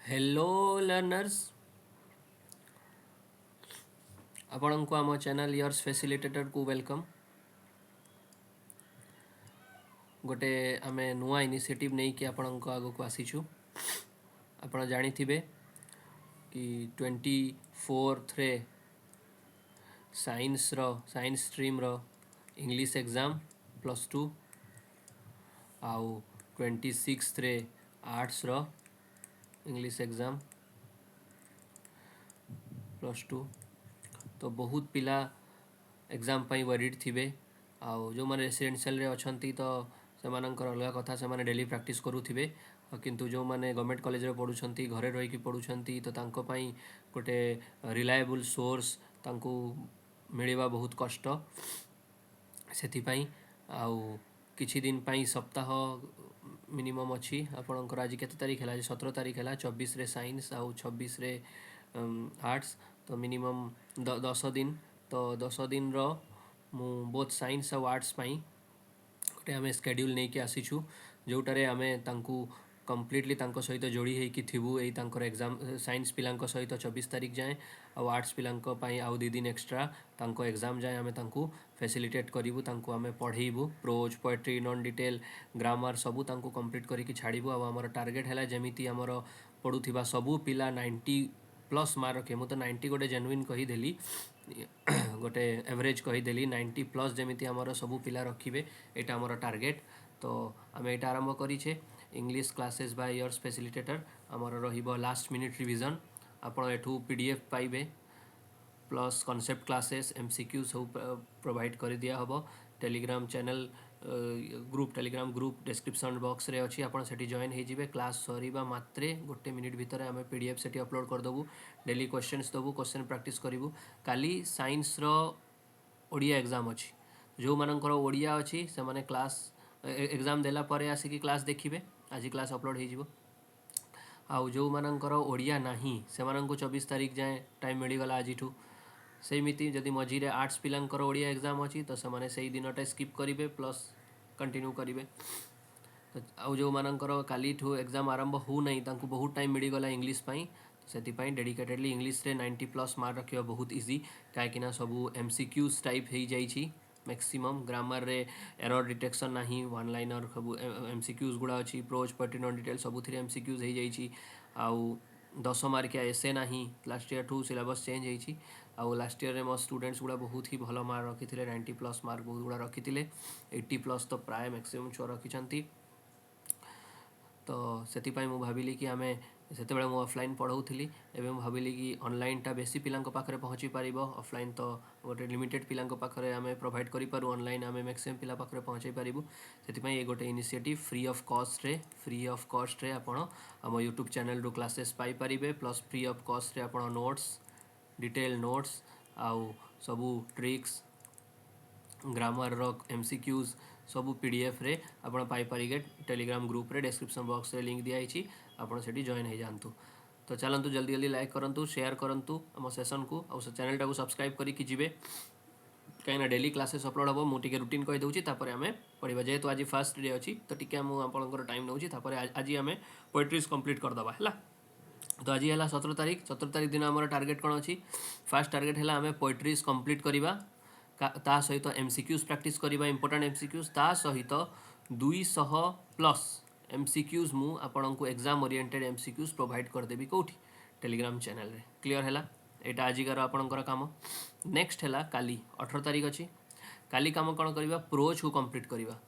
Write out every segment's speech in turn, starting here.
Hello learners आपण को आम चैनल इयर्स फैसिलिटेटर को वेलकम। गोटे आम नुआ इनिशिएटिव नहीं कि आपण को आगो को आसीचु। आपण जानी थिबे कि 24 रे साइंस स्ट्रीम रो इंग्लिश एग्जाम +2 आउ 26 रे आर्ट्स रो इंग्लिश एग्जाम +2। तो बहुत पिला एग्जाम पाई वरीड थिबे आउ जो माने रेसिडेंशियल रे अछंती तो सेमानंकर अलग कथा से डेली प्रैक्टिस करूथिबे किंतु जो माने गवर्नमेंट कॉलेज रे पढुछंती घरे रही कि पढुछंती तो तांको पाई गोटे रिलायबल सोर्स तांको मिलवा बहुत कष्ट सेथि पाई आउ किछि दिन पाई सप्ताह मिनिमम अच्छी आपणकर आज केते तारीख है 17 तारीख है 24 रे साइंस आउ 26 रे आर्ट्स तो मिनिमम 10 दिन तो 10 दिन रो मु बोथ साइंस और आर्ट्स पाई गोटे आम स्केड्यूल नहीं कि आसीचु जोटारे आमे तांकु कम्प्लीटली तांको सहित जोड़ी होइकि थिबु एई तांकर एग्जाम साइंस पिलांको सहित 24 तारीख जाए और आर्ट्स पिलांको पाई आउ 2 दिन एक्स्ट्रा तांको एग्जाम जाए आमे तांकु फैसिलिटेट करिवु तांको आमे पढ़ेइबु prose poetry non detail grammar सबू तांको कंप्लीट करिकि छाड़िबु आ हमर टार्गेट हैला जेमिति हमर पढुथिबा सबू पिला 90+ मार्क रखे मु तो 90 गोटे जेन्युइन कहीदेली गोटे एवरेज कहीदेली 90+ जमीती आमर सबू पिला रखिबे एटा आमर टार्गेट। तो आम एटा आरंभ करिछे English classes by years facilitator आमर रहिबो लास्ट मिनिट रिविजन आपण एठू पीडीएफ पाइबे प्लस कॉन्सेप्ट क्लासेस एमसीक्यू सब प्रोवाइड कर दिया हबो। Telegram channel group Telegram group description box रे अच्छी आपड़ से जॉइन हो जाए क्लास सरीबा मात्रे गोटे मिनिट भितर आम पीडीएफ से अपलोड करदेबू डेली क्वेश्चंस देबू क्वेश्चन प्रैक्टिस करूँ। काली साइंस रो ओडिया एग्जाम अच्छी जो मानकर ओडिया अच्छी से माने क्लास एग्जाम देला परे आसिकी क्लास देखिए आज क्लास अपलोड हो आउ जो मानकर ओडिया नाही से 24 तारीख जाए टाइम मिलगला आज सेमिति जदि मझीरे आर्ट्स पिलांकर ओडिया एग्जाम अच्छी तो से सही दिनटा स्किप करेंगे प्लस कंटिन्यू करेंगे। तो आउ जो मानकर काली एग्जाम आरंभ हो नहीं तांको बहुत टाइम मिलगला इंग्लिश पाई से डेडिकेटेडली इंग्लिश रे 90+ मार्क रखा बहुत इजी कहीं सबू एमसीक्यूज टाइप हो जाइए मैक्सिमम ग्रामर रे एरर डिटेक्शन नहीं वन लाइनर सब एमसीक्यूज गुड़ा अच्छी प्रोज पोएट्री नॉन डिटेल सबुथ एमसीक्यूज हो जाइए आउ 10 मार्किया एसे नहीं लास्ट ईयर ठू सिलेबस चेंज होती आउ लास्ट ईयर मो स्टूडेंट्स गुड़ा बहुत ही भल मार्क रखी थे 90+ मार्क बहुत गुड़ा रखी थे 80+ तो प्राय मैक्सिमम छुआ रखी। तो से भाविली कि आम से मुझे ऑफलाइन पढ़ाऊली एवं भाविली कि ऑनलाइन बेसी पिला पाखे पहुँची पार ऑफलाइन तो गोटे लिमिटेड पिला पाखे आम प्रोवाइड करूँ ऑनलाइन आम मैक्सिमम पिला पाखे पहुँचे पारूँ से गोटे इनिशिएटिव फ्री ऑफ कॉस्ट रे आपण आम यूट्यूब चैनल रू classes Piper plus free of cost रे आपण नोट्स डिटेल नोट्स आउ सबू ट्रिक्स ग्रामर रो एमसीक्यूज सबू पीडीएफ रे आपण पाइपर टेलीग्राम ग्रुप रे डिस्क्रिप्शन बॉक्स रे लिंक दिखाई आपड़ से जॉइन हो जातु। तो चलतु जल्दी जल्दी लाइक करूँ शेयर करूँ आम सेसन को और चैनल टाक सब्सक्राइब करके जी कहीं डेली क्लासेस अपलोड हम मुझे रुटीन कहीदे आम पढ़ा जेहेतु आज फास्ट डे अच्छी तो टी आपंकर टाइम नौ आज आम पोएट्रीज कंप्लीट करदे है। तो आज है 17 तारीख दिन आम टार्गेट कौन अच्छी फास्ट टार्गेट है आम पोएट्रीज कंप्लीट करवा ता सहित एमसीक्यूज प्रैक्टिस करवा इंपोर्टेंट एमसीक्यूज ता सहित 200+ एमसीक्यूज मु आपन को एग्जाम ओरिएंटेड एमसीक्यूज प्रोवाइड करदेवी कौटी टेलीग्राम चैनल रे क्लियर है यहाँ आजिकार आपणकर काम। नेक्स्ट है काली 18 तारीख अच्छी काली काम कौन करवा प्रोज को कंप्लीट करवा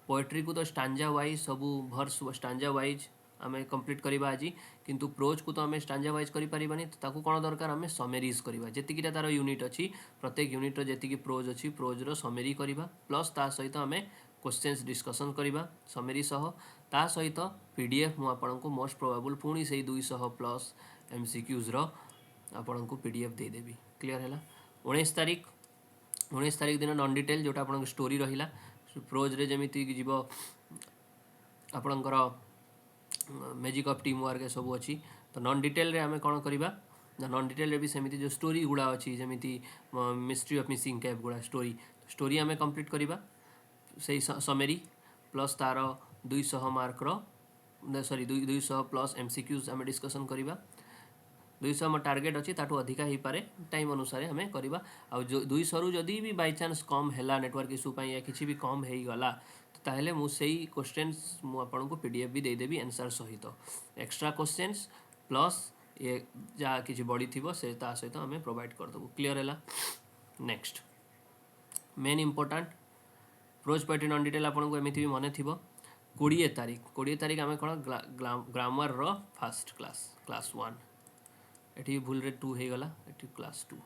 पोएट्री को तो स्टांजा वाइज सबू भर्स स्टांजा वाइज आम कंप्लीट करवा आज किंतु प्रोज को तो आम स्टांजा वाइज करें तो कौन दरकार आम समेरीज करवा जीटा तार यूनिट अच्छी प्रत्येक यूनिट जी प्रोज अच्छी प्रोज रो समेरी करवा प्लस ता सहित आम क्वेश्चंस डिस्कसन करवा समेरी सह ता सहित पीडीएफ मु आपन को मोस्ट प्रोबेबल पुणी से 200+ एमसीक्यूज रो आपन को पीडीएफ देदेवी क्लियर है। 19 तारीख दिन नॉन डिटेल जोटा आपन स्टोरी रहिला प्रोज रे जमिति जीव आपणकर मैजिक ऑफ टीम वर्क सब अच्छी तो नॉन डिटेल रे आम कौन करवा नॉन डिटेल रे भी सेमिति जो स्टोरी गुड़ा अच्छी जमिति मिस्ट्री ऑफ मिसिंग कैप गुड़ा स्टोरी आम कंप्लीट करवा से समेरी प्लस तार 200 मार्क रो सॉरी 200 प्लस एमसीक्यूज आम डिस्कसन करवा 200 आम टार्गेट अच्छी ताठू अधिका हो पारे टाइम अनुसार आम करवा आ 200 रु जदि भी बाय चांस कम है नेटवर्क इश्यू या किसी भी कम हो गला ताहले मु सेई क्वेश्चंस मु आपन को पीडीएफ भी दे देबी आंसर सहित एक्स्ट्रा क्वेश्चंस प्लस ये जहाँ किसी बड़ी थी से ता सहित आम प्रोवाइड करदेबू क्लीयर है। Next main important pros poetry non detail आपन को एमती भी मन थी 20 तारीख आम कौन ग्रामर रो फास्ट क्लास 1 एटी भूल रे 2 हो गला एटी क्लास 2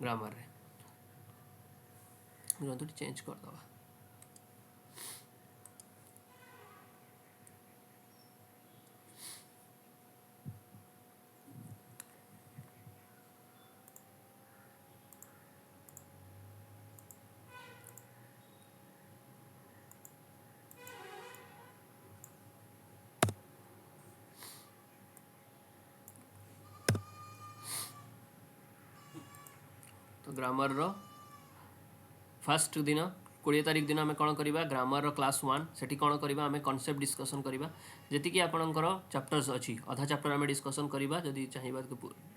ग्रामर रे चेंज कर दवा तो ग्रामर रो फर्स्ट दिन 20 तारीख दिन आम कौन करवा ग्रामर रो क्लास 1 सेठी कौन करवा आम कॉन्सेप्ट डिस्कसन करवा जी आपणकर चैप्टर्स अच्छी अधा चैप्टर आम डिस्कसन करवा जदि चाहिए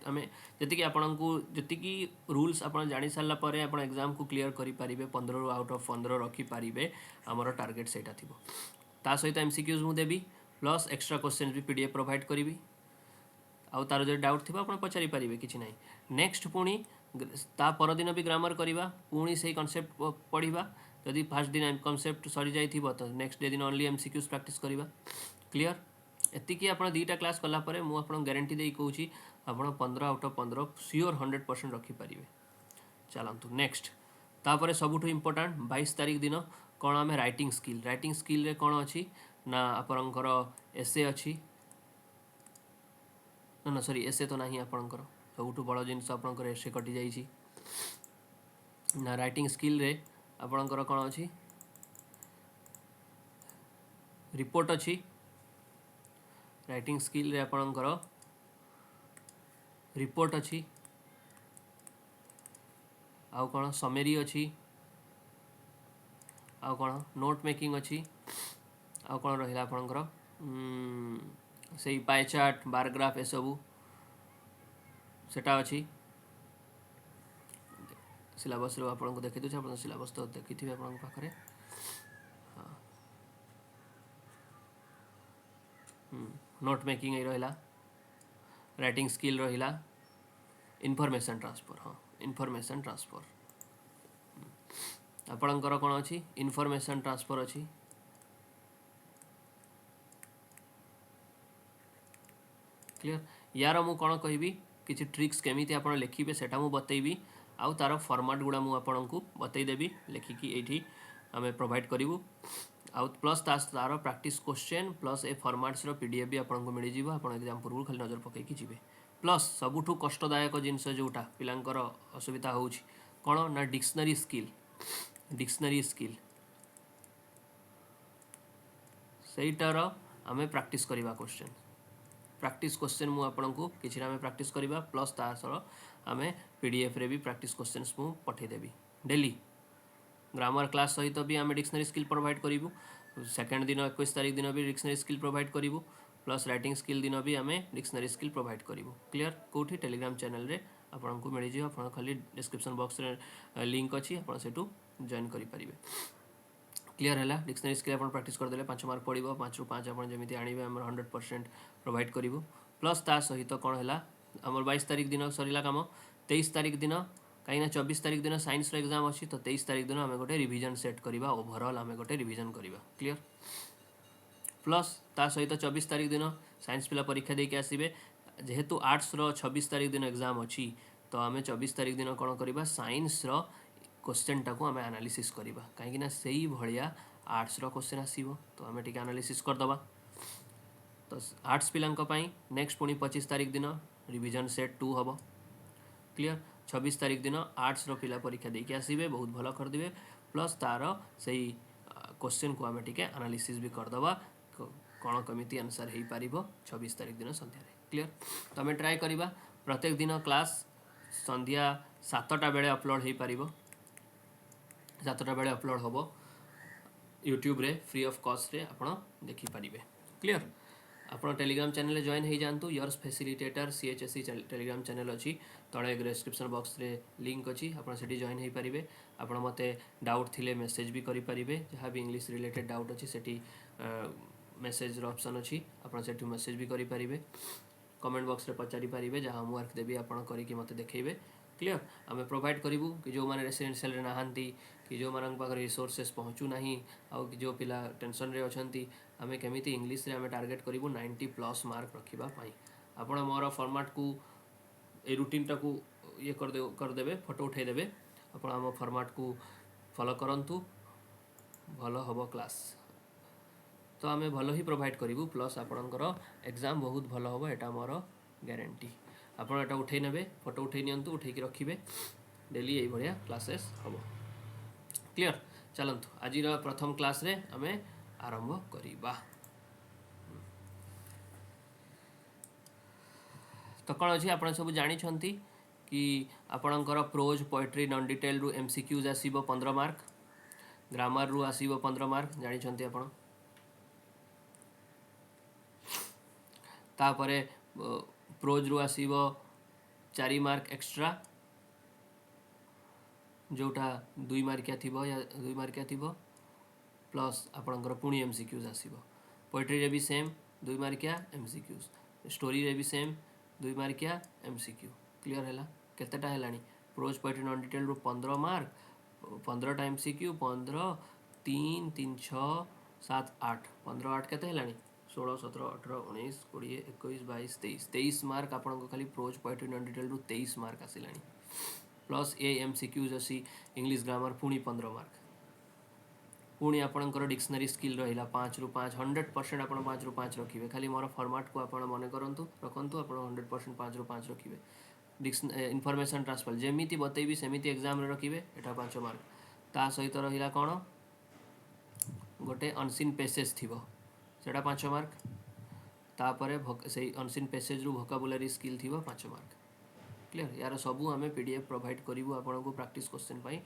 आम जी आपन को जी रूल्स आप जानी सारा पर आप एग्जाम को क्लीयर करेंगे 15 आउट ऑफ 15 रखिपारे आमर टार्गेट से ता सहित एमसीक्यूज मु देवी प्लस एक्स्ट्रा क्वेश्चन भी पीडीएफ प्रोवाइड करी आउ तार जो डाउट थी आप पचारि पारे कि ना नेक्स्ट पुणी ता परदिन भी ग्रामर करवा पुणी से कॉन्सेप्ट पढ़ा जदि फास्ट दिन कॉन्सेप्ट सरी जाइए तो नेक्स्ट डे दिन ओनली एमसीक्यूज प्रैक्टिस करवा क्लीयर एतिकी आप दुईटा क्लास कलापर मुझे गारंटी दे कौची आप 15 आउट ऑफ 15 श्योर 100% रखिपारे चलतु नेक्स्ट तापर सबुठ इम्पोर्टाट 22 तारीख दिन कौन आम राइटिंग स्किल रे कौन अच्छी ना आपणकर एसे अच्छी ना सॉरी एसे तो नहीं आपणकर सबुठ बड़ जिनस आपणकर एसे कटि जाइए ना राइटिंग स्किल रे आपणकर कौन अच्छी रिपोर्ट अच्छी राइटिंग स्किल रे आपणकर रिपोर्ट अच्छी आउ कौन समेरी अच्छी आउ कौन नोट मेकिंग अच्छी आउ कौन रहा आपणकर से पाए चार्ट बार ग्राफ ए सबू सेटा अच्छी सिलेबस आपको देखी दूसरे आप सिलेबस तो देखी थे आप पाखे हाँ नोट मेकिंग रहा राइटिंग स्किल रहा इनफॉरमेशन ट्रांसफर हाँ इनफॉरमेशन ट्रांसफर आपणकर कौन अच्छी इनफॉरमेशन ट्रांसफर अच्छी क्लियर यार मु कौन कहबी किसी ट्रिक्स केमिति आपण लिखिबे सेटा मु बतैबी आउ तार फॉर्मेट गुड़ा मु आपको बतईदेवी लिखिकी ये आम प्रोवाइड करूँ आउ प्लस तार प्रैक्टिस क्वेश्चन प्लस ए फॉर्मेट्स पीडीएफ भी आपको मिल जाए आप एग्जाम पूर्व खाली नजर पकईकी जी प्लस सबुठ कष्टदायक जिनस जोटा पिलांकर असुविधा हो कौन ना डिक्शनरी स्किल सेटार आम प्रैक्टिस करवा क्वेश्चन मु आपको किसी आम प्रैक्टिस करवा प्लस तार आम पीडीएफ रे भी प्रैक्टिस क्वेश्चंस मु पठेदेवी डेली ग्रामर क्लास सहित भी आम डिक्शनरी स्किल प्रोवाइड करूँ सेकेंड दिन 21 तारीख दिन भी डिक्शनरी स्किल प्रोवाइड करूँ प्लस राइटिंग स्किल दिन भी आम डिक्शनरी स्किल प्रोवाइड करूँ क्लीयर कौटी टेलीग्राम चैनल रे आपको मिल जाए आप खाली डिस्क्रिप्शन बॉक्स रे लिंक अच्छी आप जॉइन करेंगे क्लीयर है डिक्शनरी स्किल आप प्रैक्टिस करदे 5 मार्क पड़ो 5 रू 5 आप जमी आने 100% प्रोवाइड करूँ प्लस ता सहित कौन है आम 22 तारीख दिन सरला कम 23 तारीख दिन कहीं 24 तारीख दिन साइंस एग्जाम अच्छी तो 23 तारीख दिन आम गोटे रिविजन सेट करवा ओभरऑल आम गोटे रिविजन करवा क्लीयर प्लस ता सहित 24 तारीख दिन साइंस पिला परीक्षा देके आसबे जेहेतु आर्ट्स रो 26 तारीख दिन एग्जाम अच्छी तो आम 24 तारीख दिन कौन करवा साइंस रो क्वेश्चन टाको आम एनालिसिस करवा कहीं से भाया आर्ट्स रो क्वेश्चन आसो तो आम टे एनालिसिस करदे तो आर्ट्स पिलांई नेक्स्ट पुणी 25 तारीख दिन रिविजन सेट 2 हम क्लीयर 26 तारीख दिन आर्ट्स रो पिला परीक्षा देके आसबे बहुत भल करदे प्लस तार से क्वेश्चन को आम टे एनालिसिस भी करदे कौन कमिटी आंसर हो पार 26 तारीख दिन संध्या क्लीयर तो आम ट्राए करवा प्रत्येक दिन क्लास संध्या 7टा बेले अपलोड हो पार 7टा बेले अपलोड हम यूट्यूब रे फ्री ऑफ कॉस्ट रे आप देखिपारे क्लियर ଆପଣ टेलीग्राम चैनल जॉइन हो जातु यर्स फैसिलिटेटर CHSE टेलीग्राम चैनल अच्छी तले डिस्क्रिप्शन बॉक्स रे लिंक अच्छी आप जॉइन हो पारे आपण मते डाउट थिले मेसेज भी करि परिबे जहाँ भी इंग्लिश रिलेटेड डाउट अच्छी सेठी मेसेज ऑप्शन अच्छी आप मेसेज भी करि परिबे कमेंट बॉक्स रे पचारि पारिबे जहाँ मु वर्क देबी आपण करिकि मते देखैबे क्लियर आम प्रोवाइड करूँ कि जो मैंने रेसिडेंशियल नहांती कि जो मान पाखे रिसोर्सेस पहुँचू ना आउ कि जो पिला टेंशन रे अछंती आमे केमिति इंग्लिश रे आमे टार्गेट करूँ 90+ मार्क रखा आपण मोर फॉर्मेट को ए रूटीन टाकू ये करदेवे फोटो उठेदेवे आपण आम फॉर्मेट को फॉलो करंतु भल हम क्लास तो आम भल ही प्रोवाइड करूँ प्लस आपणकर एग्जाम बहुत भल हम यहाँ मोर ग्यारंटी आपड़ एटा उठे ने फोटो उठे नियंतु उठे रखिए डेली यही भाया क्लासेस हम क्लियर चलतु आज प्रथम क्लास रे आम आरंभ करिबा तो कौन अच्छी आप सब जानी कि आपणकर प्रोज पोएट्री नॉन डिटेल रु MCQs आसीबो 15 मार्क ग्रामर रु आसीबो 15 मार्क जानी आपण तापरे प्रोज रु आसीबो 4 मार्क एक्स्ट्रा जोटा 2 मार्किया थिबो या 2 मार्किया थिबो प्लस आपणकर पुणी MCQs आसीबो पोएट्री रे भी सेम 2 मार्किया MCQs स्टोरी रे भी सेम 2 मार्किया MCQ क्लियर है केतेटा है प्रोज पोएट्री नॉन डिटेल रु 15 मार्क 15 टा MCQ 15 3 3 6 7 8 15 8 केते है 16 17 18 19 20 21 22 23 23 मार्क आपको खाली प्रोज पोएट्री नॉन डिटेल रु 23 मार्क आसिलानी प्लस ए MCQs अच्छी इंग्लिश ग्रामर पुणी 15 मार्क पुणी आपणकर डिक्शनरी स्किल रहा 5 रु 5 100% आप 5 रु 5 रखिए खाली मोर फॉर्मेट को आप मन करूँ रखु आप 100% 5 रु 5 रखिए इनफॉरमेशन ट्रांसफर जमीती बतेबी सेमिति एग्जाम रे रखिए एटा 5 मार्क ता सहित रहा कौन गोटे अनसीन पेसेज थी सेटा 5 मार्क तापर से अनसीन पेसेज रु वोकाबुलरी स्किल थी 5 मार्क क्लियर यार सबू आम PDF प्रोवाइड करूँ आपको प्रैक्टिस क्वेश्चन पाई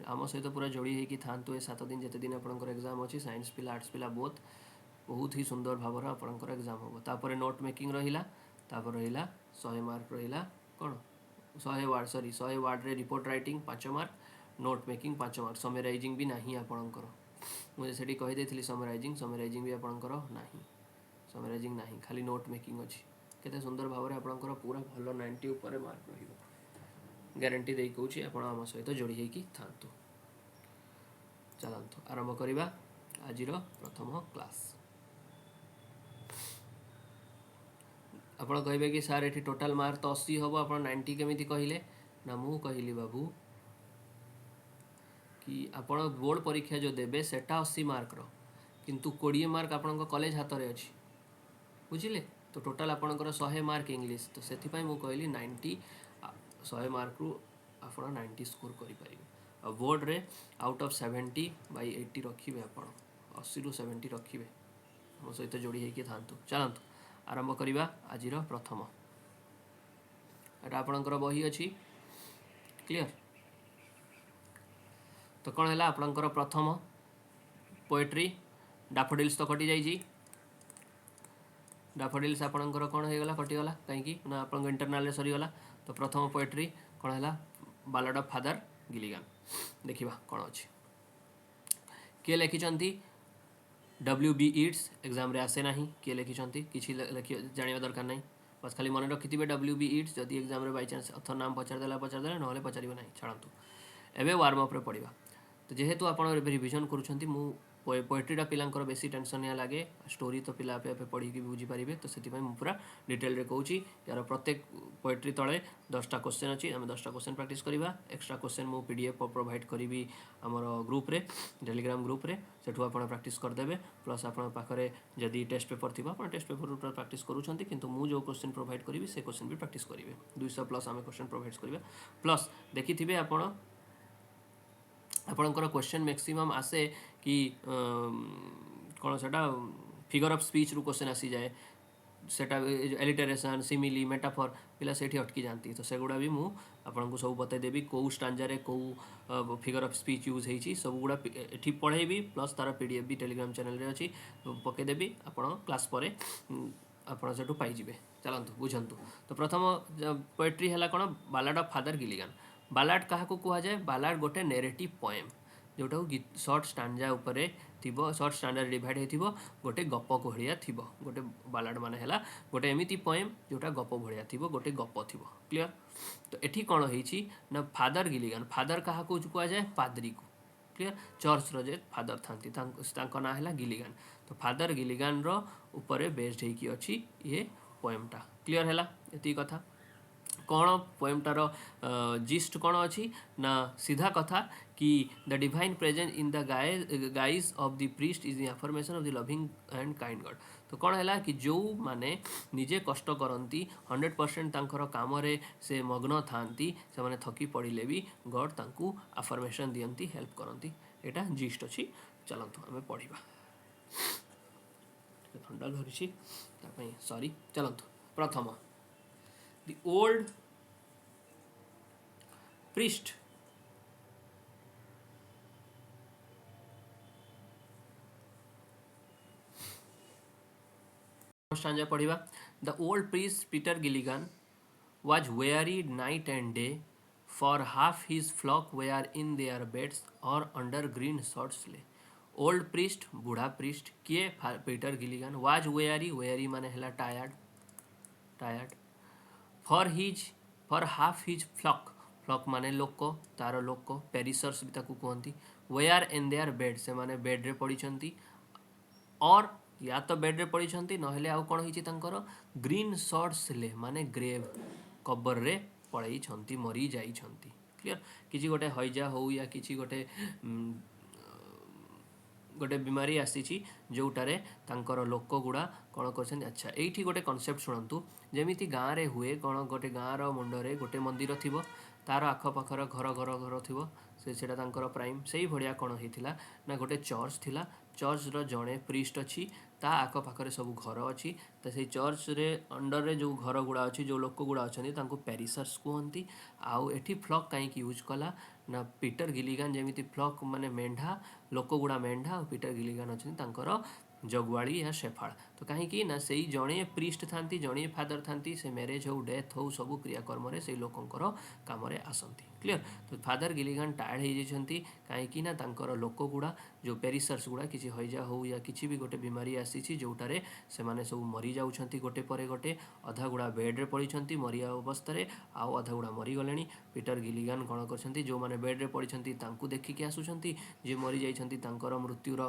आम सहित पूरा जोड़ी होगी था 7 दिन जिते दिन आपंकर एग्जाम अच्छी साइंस पिला आर्ट्स पिला बहुत ही सुंदर भाव आपंकर एग्जाम हम तापर नोट मेकिंग रहा 100 मार्क रहा कौन 100 वार्ड सॉरी 100 वार्ड रे report writing 5 mark note making 5 mark summarising भी नहीं आपणकर मुझे से कहीदे समराइजिंग भी आपणकर ना समराइजिंग ना खाली नोट मेकिंग अच्छी केते सुंदर भाव आपणकर पूरा भल 90 ऊपर मार्क रही ग्यारंटी दे कौची आप आम सहित जोड़ी होगी था चलतु आरंभ करवा आज प्रथम क्लास आप कहे कि सार ये टोटाल मार्क तो 80 हम आप 90 केमी कहले ना मु कहली बाबू कि आप बोर्ड परीक्षा जो देवे सेटा 80 मार्क किंतु 20 मार्क आपण कॉलेज हाथ में अच्छी बुझिले तो टोटाल आपणकर 100 मार्क इंग्लिश तो से कहली 90 100 मार्क रु आप 90 स्कोर करें आ बोर्ड रे आउट ऑफ 70/80 रखिए आप 80 रु 70 रखिए मो सहित जोड़ी होगी था चलतु आरंभ करवा आज प्रथम एटा आपणकर बही अच्छी क्लियर तो कौन है आपणकर प्रथम पोएट्री डैफोडिल्स तो कटि जाइए डैफोडिल्स आपणकर कौन होगा कटिगला कहीं ना आप इंटरनाल सरीगला तो प्रथम पोएट्री कौन है बालाड ऑफ फादर गिलिगान देखा कौन अच्छी किए लिखिं WB Yeats एग्जाम रे आसे ना किए लिखिं कि जाना दरकार नहीं बस खाली मन रखि WB Yeats जदि एग्जाम रे बाई चान्स अथर नाम पचारदेला ना पचार ना छाड़ू एवं वार्म अप्रे पढ़ा तो जेहेतु आप रिविजन करूँ पोएट्रीटा पिलांकर बेसी टेंशन या लगे स्टोरी तो पिला आपे पढ़ी बुझीपारे तो से पूरा डिटेल रे कहूँ यार प्रत्येक पोएट्री तले 10टा क्वेश्चन अच्छी आम 10टा क्वेश्चन प्रैक्टिस करवा एक्स्ट्रा क्वेश्चन मु PDF प्रोवाइड करी आमर ग्रुप रे टेलीग्राम ग्रुप रे सेठू आप प्रैक्टिस करदे प्लस आपन पाखरे जदि टेस्ट पेपर थी आप टेस्ट पेपर प्रैक्टिस करूँ किंतु मु जो क्वेश्चन प्रोवाइड करी से क्वेश्चन भी प्रैक्टिस करेंगे 200+ आम क्वेश्चन प्रोवाइड करवा प्लस देखिथे आपण आपणकर क्वेश्चन मैक्सिमम आसे कि कौन से फिगर ऑफ स्पीच रु क्वेश्चन आसी जाए सेटा एलिटरेशन सिमिली मेटाफर पिला सेठी अटकी जाती तो सेगुड़ा भी मु आपको सब बतईदेवी कौ स्टांजारे कौ फिगर ऑफ स्पीच यूज होती सब गुड़ा एठी पढ़ेबी प्लस तार पीडीएफ भी टेलीग्राम चैनल रे अच्छी पकईदेवी आप क्लास पर ଆପଣ ସେଠୁ ପାଇଯିବେ। ଚାଲନ୍ତୁ ବୁଝନ୍ତୁ। ତ ପ୍ରଥମ ପୋଏଟ୍ରି ହେଲା କ'ଣ ବାଲାଡ୍ ଅଫ୍ ଫାଦର ଗିଲିଗାନ। ବାଲାଡ୍ କାହାକୁ କୁହାଯାଏ? ବାଲାଡ୍ ଗୋଟେ ନେରେଟିଭ୍ ପୋଏମ୍ ଯେଉଁଟାକୁ ସର୍ଟ ଷ୍ଟାଣ୍ଡା ଉପରେ ଥିବ, ସର୍ଟ ଷ୍ଟାଣ୍ଡାରେ ଡିଭାଇଡ୍ ହେଇଥିବ, ଗୋଟେ ଗପ ଭଳିଆ ଥିବ। ଗୋଟେ ବାଲାଡ୍ ମାନେ ହେଲା ଗୋଟେ ଏମିତି ପୋଏମ୍ ଯେଉଁଟା ଗପ ଭଳିଆ ଥିବ, ଗୋଟେ ଗପ ଥିବ। କ୍ଲିଅର? ତ ଏଠି କ'ଣ ହେଇଛି ନା ଫାଦର ଗିଲିଗାନ, ଫାଦର କାହାକୁ କୁହାଯାଏ? ପାଦ୍ରୀକୁ। क्लियर? चर्चर जे फादर थांती तांको ना है गिलिगान। तो फादर गिलिगान रो ऊपर बेस्ड होगी अच्छी ये पोएमटा। क्लियर है ये कथा कौन पोएमटार जिस्ट कौन अच्छी ना सीधा कथा कि the divine presence in the guys of the priest is the affirmation of the loving and kind God. तो कौन है कि जो माने निजे कष्ट करती 100% तांकर काम से मग्न थांती से माने थकी पड़े भी गॉड तांकू अफर्मेशन दियंती हेल्प करती। एटा जिस्ट अच्छी। चलतु आम पढ़ा ठंडा धरी सॉरी। चलतु प्रथम the old priest stanza पढ़िबा। The old priest Peter Gilligan was wearied night and day, for half his flock were in their beds or under green sods lay। Old priest बूढ़ा priest किए Peter Gilligan was weary माने हला tired for half his flock माने लोक तार लोक पेरिसर्स भी ताकू कहती वेयर इन देयर बेड से माने बेड रे पड़ी और या तो बेड रे पड़ी नहले आउ कौन होकर ग्रीन सॉर्ट्स ले माने ग्रेव कबर रे पड़ई मरी जाई। क्लियर? किसी गोटे हईजा हो या किसी गोटे गोटे बीमारी आसी जोटारे तांकर लोक गुड़ा कौन कर। अच्छा ये गोटे कनसेप्ट शुणु जमीती गाँव में हुए कौन गोटे गाँव मुंडरे गोटे मंदिर थी तार आखपाखर घर घर घर थी से प्राइम से ही भाया कौन होता ना गोटे चर्च थिला। चर्चर जड़े प्रीस्ट अच्छी ता आखपाखे सब घर अच्छी तो से चर्च रे अंडर रे जो घर गुड़ा अच्छी जो लोक गुड़ा अच्छा पेरिसर्स कहती। आउ एठी फ्लॉक कहीं यूज कला ना पीटर गिलिगान जमीती फ्लॉक माने मेंढा लोक गुड़ा मेंढा और पीटर गिलिगान अच्छा जगुआड़ी या शेफाड़। तो कहीं ना से जड़े प्रीस्ट थांती जड़े फादर थांती से मैरेज हो डेथ हो सब क्रियाकर्म से लोकंकर काम आसती। क्लियर? तो फादर गिलिगान टायर्ड हो जाती कहीं ना तांकर लोक गुड़ा जो पेरिसर्स गुड़ा किसी हईजा हो या किसी भी गोटे बीमारी आसी जोटारे से माने सब मरी जाउछंती गोटे परे गोटे अधा गुड़ा बेड्रे पड़ी मरी अवस्था आउ अधा गुड़ा मरीगले। पीटर गिलिगान कौन कर जो मैंने बेड्रे पड़ी देखिकी आसुँच जे मरी जाइछंती तांकर मृत्युर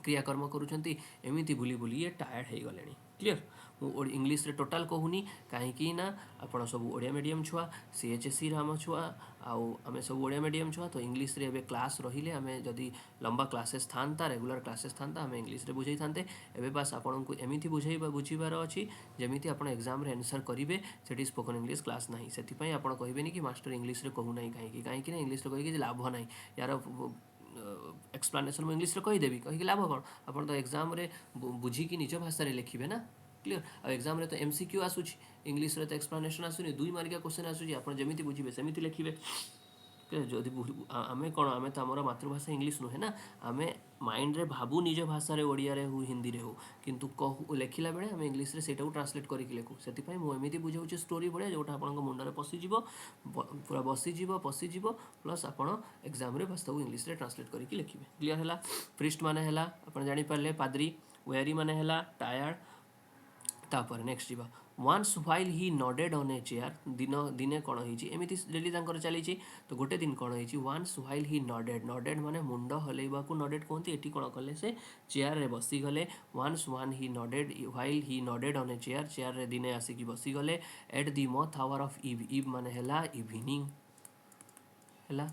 क्रियाकर्म करुँच एमती बुली बुली ये टायर्ड हो गले। क्लियर? मु इंग्लीश रे टोटाल कहूनी कहीं ना आपण सब ओडिया मीडियम छुआ सीएचएससी आम छुआ आउ आम सब ओडिया मीडियम छुआ। तो इंग्लीश रे एबे क्लास रहिले आम जदि लंबा क्लासेस था रेगुलर क्लासेस था आम इंग्लीश रे बुझे था एवं बास आपन को एमती बुझीबार अच्छी जमीती आप एग्जाम रे आंसर करेंगे से स्पोकन इंग्लीश क्लास ना से आप कहे कि मास्टर इंग्लीश रे कहूना कहीं इंग्लीश रे कहीं लाभ ना यार एक्सप्लानेसन मुझे इंग्लीश रे कहीदेवी कहीं लाभ कौन आप तो एग्जाम रे बुझिकी निज भाषा लिखे ना। क्लियर? आ एग्जाम रे तो एमसीक्यू आसूची इंग्लीश रे तो एक्सप्लानेसन आसुनी 2 मार्किया क्वेश्चन आसूची आप जमीती बुझे सेमती लिखे। जदि आम कौन आम तो आम मातृभाषा इंग्लीश नुहे ना आम माइंड रे भावु निज भाषा रे ओडिया रे हो हिंदी रे हो किंतु कहू लिखला बेले आम इंग्लीश रे सेटा ट्रांसलेट करके लिखू से मुझे बुझाऊँ स्टोरी भाया जोटा आप मुंडे पशिज पूरा बसीज प्लस आप एग्जाम रे बस इंग्लीश रे ट्रांसलेट करके लिखे। क्लियर है? प्रीस्ट माने है आप जापारे पाद्री वेरी माने है टायर्ड। तापर नेक्स्ट जीवा once while he nodded on a chair दिन दिने कौन होती डेली चली। तो गोटे दिन कौन होती वन्स व्हाइल ही नडेड माने मुंड हलैवा को नडेड कहते ये कौन कले से चेयर रे बसीगले। Once when he nodded while he nodded on a chair रे दिने आसिकी बसीगले at the moth hour of eve माने है इवनिंग है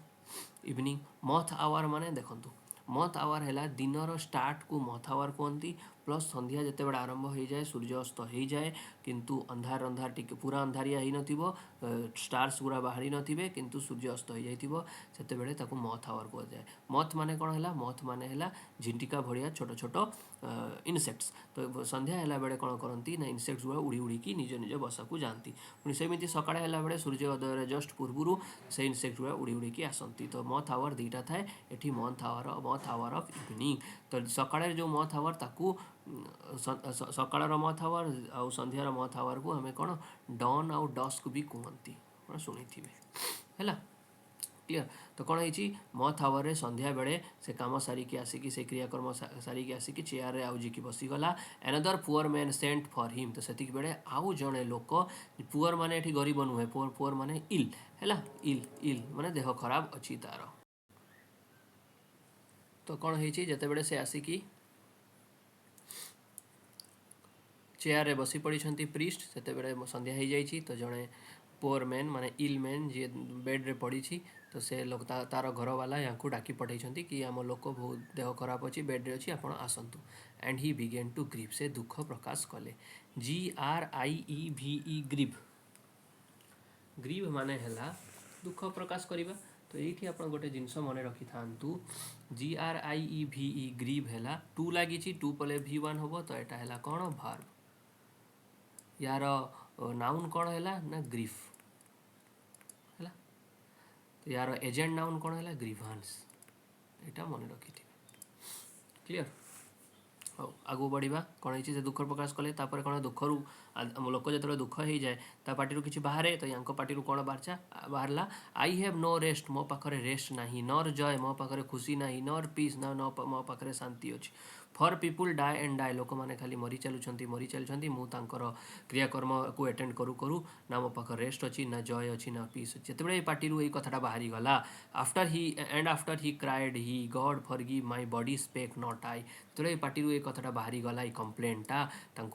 इवनिंग मथ आवर माने देखंतु मथ आवर है दिन स्टार्ट को मथ आवर कहती प्लस संध्या जितेबाला आरंभ हो जाए सूर्य अस्त हो जाए किंतु अंधार अंधार टी पूरा अंधारिया हो स्टार्स गुड़ा बाहरी नथिबे किंतु सूर्य अस्त हो जाइथिबो सेतेबेले ताकू मथ आवर को जाए। मथ माने कौन है? मथ माने है झिंटिका भड़िया छोट छोट इनसेक्ट्स। तो संध्या है बेले कौन करती ना इनसेक्ट्स गुड़ा उड़ी उड़ी निज निज बसा को जाती पुणी सेमती सकाळे है बेले सूर्य उदय जस्ट पूर्व से इनसेक्ट गुड़ा उड़ी उड़ी आसती। तो मथ आवर दुईटा थाए ये मथ आवर ऑफ इवनिंग। तो सकाळे जो मथ आवर ताकू सकाळर मथ आवर आउ संध्यार मथ आवर को हमें कौन डन आउ डस्क भी कहती शुणी थे है क्लियर। तो कौन है मथ आवर रे संध्या बेले से कम सारिकी आसिकी से क्रियाकर्म सारिकी आसिकी चेयर रे आउजिकी बसीगला। Another poor man sent for him. तो सेतिक बेले आउ जड़े लोक पुअर माने एठी गरीब नुहे पुअर पुअर माने इल है इल इल माने देह खराब अच्छी तार। तो कौन है जितेबाला से आसिकी चेयर रे बसी पड़ी प्रीस्ट से संध्या हो जाइए। तो जड़े पुअर मैन माने इल मैन जी बेड रे पड़ी तो से लोक तार घर वाला या डाकी पठाई कि आम लोक बहुत देह खराब अच्छी बेड रे अच्छी आपण आसतु। And he began to grieve से दुख प्रकाश कले। GRIEVE ग्रीव ग्रीव माने है दुख प्रकाश करवा। तो ये आप गोटे जिनस मन रखी था GRIEVE ग्रीव है टू लगी टू पले V1 हम। तो यहाँ है कौन वर्ब यार नाउन कौन है ना ग्रीफ है। तो यार एजेंट नाउन कौन है ग्रीभांस। यहाँ मन रखी थी क्लियर। हाँ आगू बढ़ा कौन है दुख प्रकाश कले कौन दुख रू लोक जो दुख हो जाए ता पार्टी किसी बाहर तो या पार्टी कौन बाहरला आई हैव नो रेस्ट मो पाखे रेस्ट ना नर जय मो पाखे खुशी ना नर पीस ना मो पाखे शांति अच्छी। For people died and died लोक मैंने खाली मरी चलुँच मुझे क्रियाकर्म को एटेंड करू करू ना मो पाखे रेस्ट अच्छी ना जय अच्छी ना पीस अच्छी। जिते पार्टी यही कथाटा बाहरी गला after he cried he God forgive my body speak not I. जो पार्टी ये कथाटा बाहरी गला ये कंप्लेनटा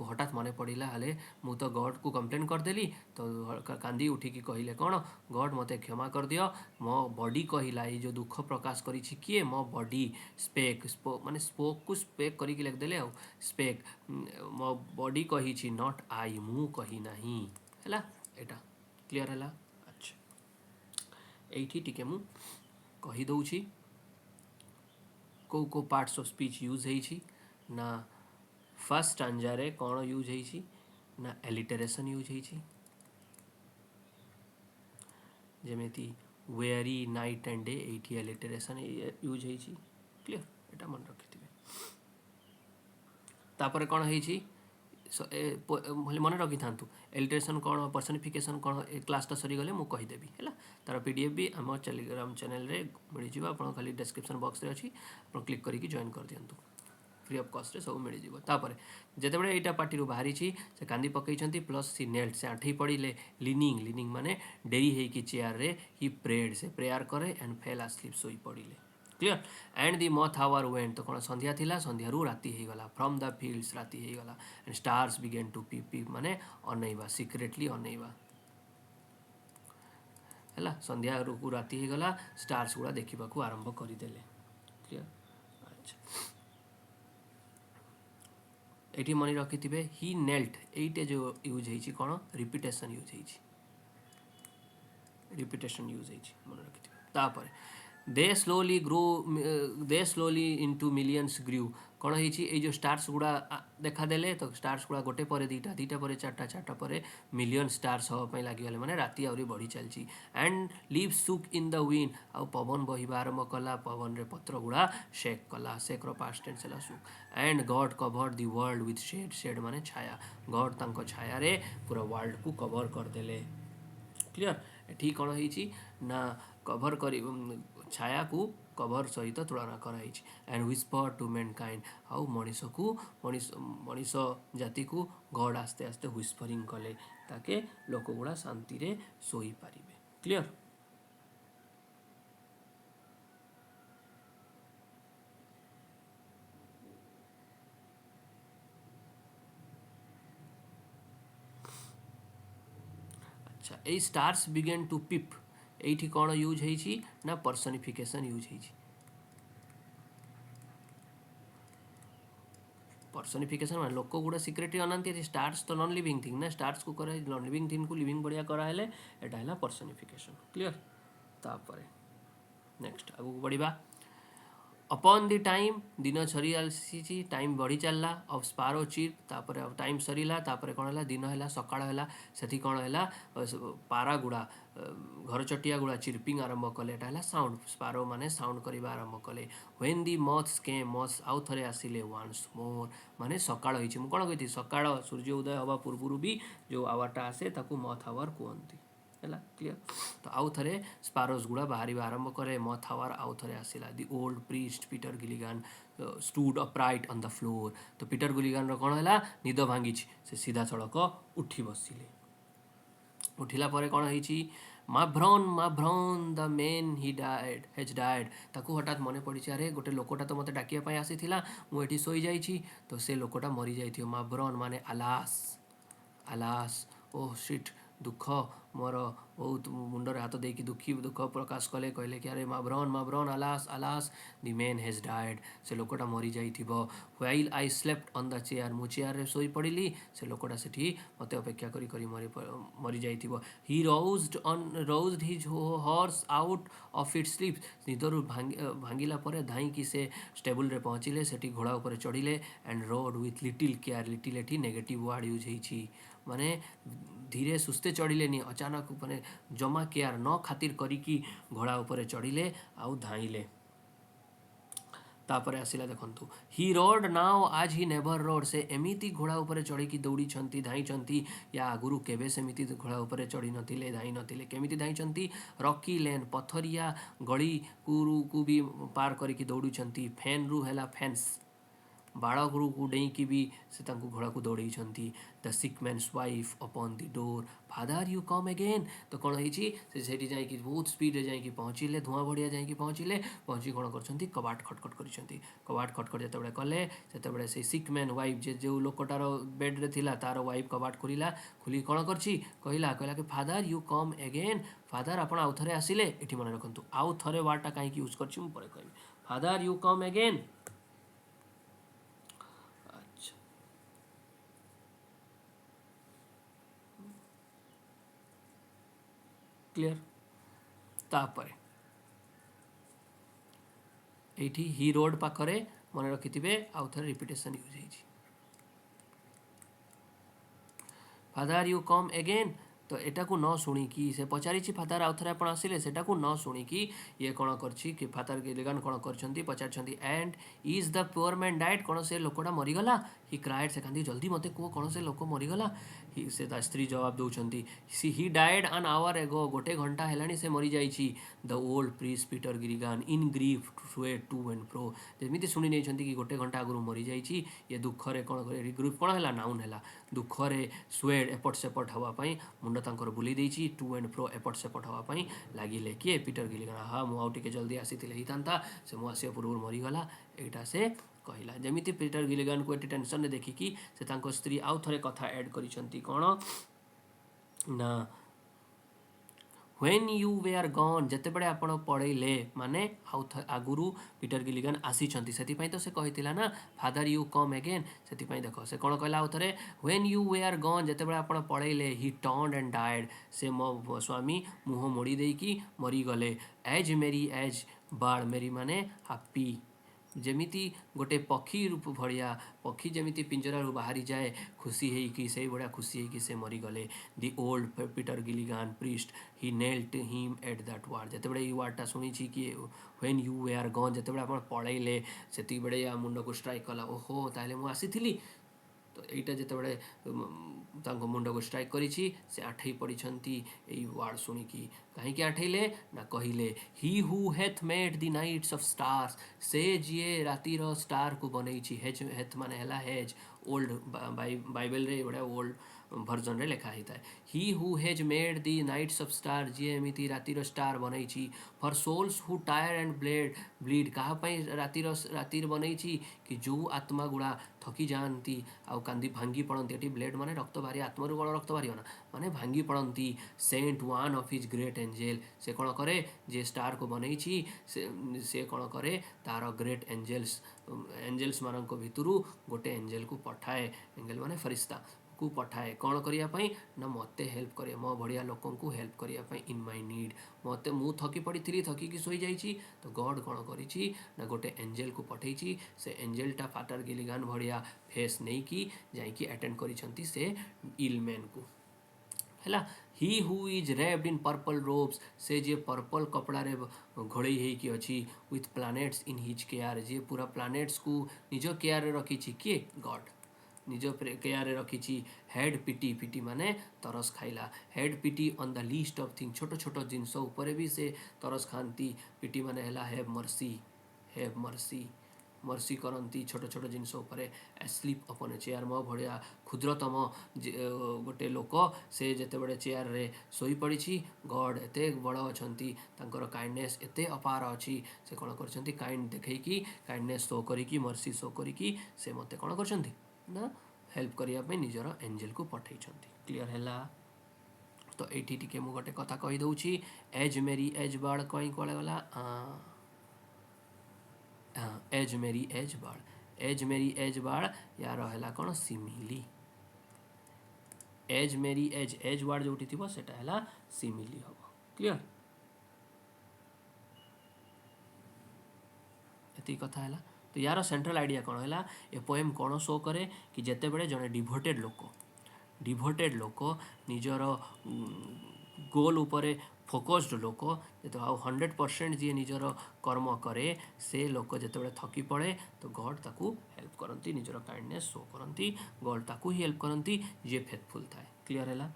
हठात मन पड़ा हेले मु तो गॉड को कंप्लेन करदेली। तो कांदी उठिकी कहले कौन गॉड मते क्षमा कर दियो मो बॉडी कहला ये जो दुख प्रकाश करी किए मो बॉडी स्पेक माने स्पोक को स्पेक करके लिखदेले आ स्पेक मो बॉडी कही नॉट आई मु कही नाही है एटा क्लियर है। अच्छा ये टिके मु कही दउछि को पार्ट्स ऑफ स्पीच यूज है ना फर्स्ट स्टांजा रे कौन यूज है ना एलिटरेशन यूज है जमेती वेरी नाइट एंड डे ये एलिटरेशन यूज है क्लियर एटा मन रखी थे। तापर कौन है मन रखी था एलिटरेशन कौन पर्सनिफिकेशन कौन क्लासटा सरीगले मुझे कहीदेवी है तार PDF भी आम टेलीग्राम चैनल रे मिल जाए आप खाली डिस्क्रिप्शन बॉक्स रे अच्छी आप क्लिक करके जॉइन कर दिंतु फ्री ऑफ कॉस्ट रे सब मिल जाए। तापर जितेबाला यहाँ पार्टी बाहरी से कांदी पकई प्लस सी नेल्ट से आठे पड़े लिनिंग लिनिंग माने डेरी है चेयर रे ही प्रेड से प्रेयर करे एंड फेल आस्लीप सोई पड़े क्लियर। एंड दी मथ आवर वेंट तो कौन संध्या थिला संध्यारू राति हो गला फ्रॉम द फील्ड्स राति हो गला and stars began to peep peep माने अनैवा सिक्रेटली अनैवा है संध्या को राति हो गला स्टार्स गुड़ा देखा आरंभ करदेले क्लियर। अच्छा ये मन रखी थे ही नेल्ट ये जो यूज है कौन रिपिटेशन यूज है रिपिटेशन यूज है मन रखी थे। तापर दे स्लोली इनटू मिलियंस ग्रू कौन है जो स्टार्स गुड़ा देखादेले तो स्टार्स गुड़ा गोटे पर दीटा दीटा पर चार्टा चार्टा पर मिलियन स्टार्स हाँपाई लगिगले मैंने राति आहरी बढ़ी चलती। एंड लीव्स सुक इन द विंड आउ पवन बहिबा आरंभ कला पवन रे पत्र गुड़ा शेक कला शेक पास्ट टेंस है shook. And God covered the world with shade shade माने छाया गॉड तांको छाया रे पूरा वर्ल्ड को कवर करदेले क्लियर। ये कौन है ना कवर कर छाया को कवर सहित तुलना कराई एंड व्हिस्पर टू मैनकाइंड आउ मनीष को मनीष जाति को गॉड आस्ते आस्ते व्हिस्परिंग कले ताके लोक गुड़ा शांति रे सोई पारिबे क्लियर। अच्छा ये स्टार्स बिगेन टू पिप ये कौन यूज है ना पर्सनिफिकेशन यूज है पर्सनिफिकेशन माने लोक गुड़ा सिक्रेटली अनाती स्टार्स तो नॉन लिविंग थिंग ना स्टार्स को करे नॉन लिविंग थिंग को लिविंग बढ़िया कराले एटा है पर्सनिफिकेशन क्लियर तापर नेक्स्ट आगू बढ़िया अपॉन द टाइम दिन सरी आसी टाइम बढ़ी चलला अब स्पारो चिप तापर टाइम सरीला तापर कौन है दिन है सकाळ है से कौन है पारा गुड़ा घर चटिया गुड़ा चिर्पिंग आरंभ कले एटा है साउंड स्पारो माने साउंड करवा आरंभ कले व्हेन दी मथ्स केम मथ्स आउ थे आसिले वन्स मोर माने सकाळ होइछि मु कोन कहिथि सकाळ सूर्य उदय हवा पूर्व भी जो आवारटा आसे ताकू मथ आवर कहती है क्लियर तो आउ थे स्पारोज गुड़ा बाहर आरंभ करे मथ आवर आउ थे आसला दि old priest Peter गिलिगान stood upright on the floor तो पीटर गिलिगान कौन है निद भांगी से सीधा सड़क उठी बसिले उठिला पर कौन है माभ्रन the man he died has died ताकू हठात मन पड़ी अरे गोटे लोकटा तो मत डाकिया आसी मुझे शोई जाइए तो से लोकटा मरी जाइए माभ्रन माने आलास आलास ओह शिट दुख मोर बहुत मुंडर हाथ देकी दुखी दुख प्रकाश कले कहले कि अरे माभ्रन आलास आलास दि मेन हेज डाएड से लोकटा मरी जाइथिबो while I slept on the chair मु चेयर रे सोई पड़िली से लोकटा सेठी मते अपेक्षा करी करी मरी जाइथिबो he roused his horse out of it sleep निदरु भांगिला परे धाई कि से स्टेबल रे पहुँचिले सेठी घोड़ा ऊपर चढ़िले and rode with little care little एठी नेगेटिव वर्ड यूज होइछि माने धीरे सुस्ते चढ़िले नहीं अचानक माने जमा केयर न खातिर करिकी घोड़ा ऊपर चढ़िले आउ धाइले तापर आसिला देखंतु ही रोड नाउ आज ही नेवर रोड से एमिति घोड़ा ऊपर चढ़ी की दौड़ी छंती धाई छंती या आगुरु केबे सेमिति घोड़ा ऊपर चढ़ी नथिले धाई नथिले केमिति धाई छंती रॉकी लेन पथरिया गली को भी पार करिकी दौड़ी छंती फैन रु हैला फेंस बाड़गुरु को डेईकी भी से तांको घोड़ा को दौड़े the sick man's wife upon the door father you come again तो कौन होइछि से जाइए बहुत स्पीड रे जाइए पहुँचिले धुआं बढ़िया जाइए पहुँचिले पहुँची कौन कर कबाट खटखट कर कबाट खटखट जिते कले से सिक मैन वाइफ जे जो लोकटार बेड्रे थिला तार वाइफ कबाट खोलिला खोली कौन कहला कहला कि father you come again father आपण आउ थे आसिले ये मन रखु आउ थे वार्डटा कहीं यूज कर father you come again clear तापर एठी ही रोड पाखरे मन रखिथिबे आउ थरे रिपीटेशन यूज होइछि फादर यू कम अगेन तो एटा को न शुणिकी से पचारिछि फादर आउ थरे आपण आसिले सेटा को न शुणिकी ये कौन करछि कि फादर गिलिगान कौन करछंती पचारछंती and is the poor man died कौन से लोकटा मरीगला ही क्राइड से कांदी जल्दी मते को कौन से लोक मरीगला ही से ता स्त्री जवाब दउछंती सी ही डाइड एन आवर एगो गोटे घंटा हेलानी से मरी जाइछि the old priest Peter Gilligan in grief swayed to and fro जेमिति सुनि नै छंती कि गोटे घंटा आगु मरी जाइछि ये दुख रे कौन करे ग्रीफ कौन हैला नाउन हैला दुख रे स्वेट एपट सेपट हवा पई मुंड तांकर बुली देइछि टू एंड फ्रो एपट सेपट हवा पई लागिले किए पीटर गिलिगान हा मु आउ टिके जल्दी आसीथिले हितांता से मु आसिया पूर्व मरीगला एटा से कहला जमिति पीटर गिलिगान को एटी टेंशन देखिकी से तांको स्त्री आउ थरे कथा ऐड करिसंती कोन ना व्हेन यू वेआर गॉन जते बड़े आपण पढ़ेले माने आगुरु पीटर गिलिगान आसी छंती सेति पई तो से कहितिला ना फादर यू कम अगेन सेति पई देखो से कोन कहला आउथरे व्हेन यू वेआर गॉन जते बड़े आपण पढ़ेले ही टर्न्ड एंड डाइड से मो स्वामी मुह मोड़ी देकी मरी गले एज मेरी एज बाड़ मेरी माने हैप्पी जेमिति गोटे पक्षी रूप भड़िया पक्षी जमिति पिंजरा बाहरी जाए खुशी है कि से बड़ा खुशी है कि से मरीगले the old Peter Gilligan priest he knelt him at that word जिते बड़े वार्डटा शुणी कि व्हेन यू वेआर गॉन जिते बड़े आप पढ़ेले से बड़े या मुंड को स्ट्राइक कला ओहो ताले मु आसी तो यहीटा जिते मुंड को स्ट्राइक करिछि से आठई पड़िछंती एई वार्ड शुणिकी कहीं आठैले ना कहले he who hath made the nights of stars से जी रातिर स्टार को बनई हेज हेथ माने हैला हेज ओल्ड बाइबल रे बड़ा ओल्ड भर्जन रे लिखा होता है he who has made the nights of star जी एमती रातिर स्टार बनई for souls who tire and bleed कहाँपाई रातिर बनई कि जो आत्मा गुड़ा थकी जाती आउ कांदी भांगी पड़ती ये ब्लेड माने रक्त बाहरी आत्मरू कौन रक्त बाहर ना माने भांगी पड़ती sent one of his great angel से कौन करे जे स्टार को बनई से कौन करे तार ग्रेट एंजेल्स मानक भितरू गोटे एंजेल को पठाए एंजेल माने फरिश्ता को पठाए कौन करने ना मते हेल्प करे मो बढ़िया लोक हेल्प करने इन माय नीड मते मु थकी पड़ी थकिकी शोई जाइए तो गॉड कौन करी ना गोटे एंजेल को पठेई से एंजेलटा फादर गिलिगान भड़िया फेस नहीं कि जाइए अटेंड करी से इलमैन को है he who is wrapped in purple robes से जे पर्पल कपड़ा रे घोड़ई होइकी अच्छी with planets in his care जे पूरा प्लानेट्स को निज केयर रखी किए गॉड निज केयर रखी हेड पिटी पिटी माने तरस खाइला had pity on the list of thing छोट छोट जिनस उपरे भी से तरस खाती पिटी माने हैला हैव मर्सी करती छोट छोट जिनस उपरे एस्लीप अपन ए चेयर मो भड़िया क्षुद्रतम गोटे लोक से जिते बड़े चेयर रे शोई पड़ी गॉड एते बड़ अच्छा काइंडनेस एते अपार अच्छी से कौन कर काइंड देखी काइंडनेस शो करी मर्सी शो करी से मते कौन कर ना हेल्प करने निजर एंजेल को पठे क्लीयर है तो ये टी मुझे गोटे कथा कहीदे एज मेरी एज बर्ड कहीं कड़े गला एज मेरी एज बर्ड यार है कौन सिमिली एज मेरी एज वर्ड जो थी सेटा है सिमिली हम क्लीयर ये कथा है तो यार सेंट्रल आइडिया कौन है ए पोएम कौन शो करे कि जिते बड़े जड़े डिभोटेड लोक निजर गोल उपरे फोकस्ड लोक जो आउ 100% जी निजर कर्म करे से लोक जो थकी पड़े तो गॉड ताकू हेल्प करती निजर काइंडनेस शो करती गॉड ताकू ही हेल्प करती जे फेथफुल थाए क्लीयर है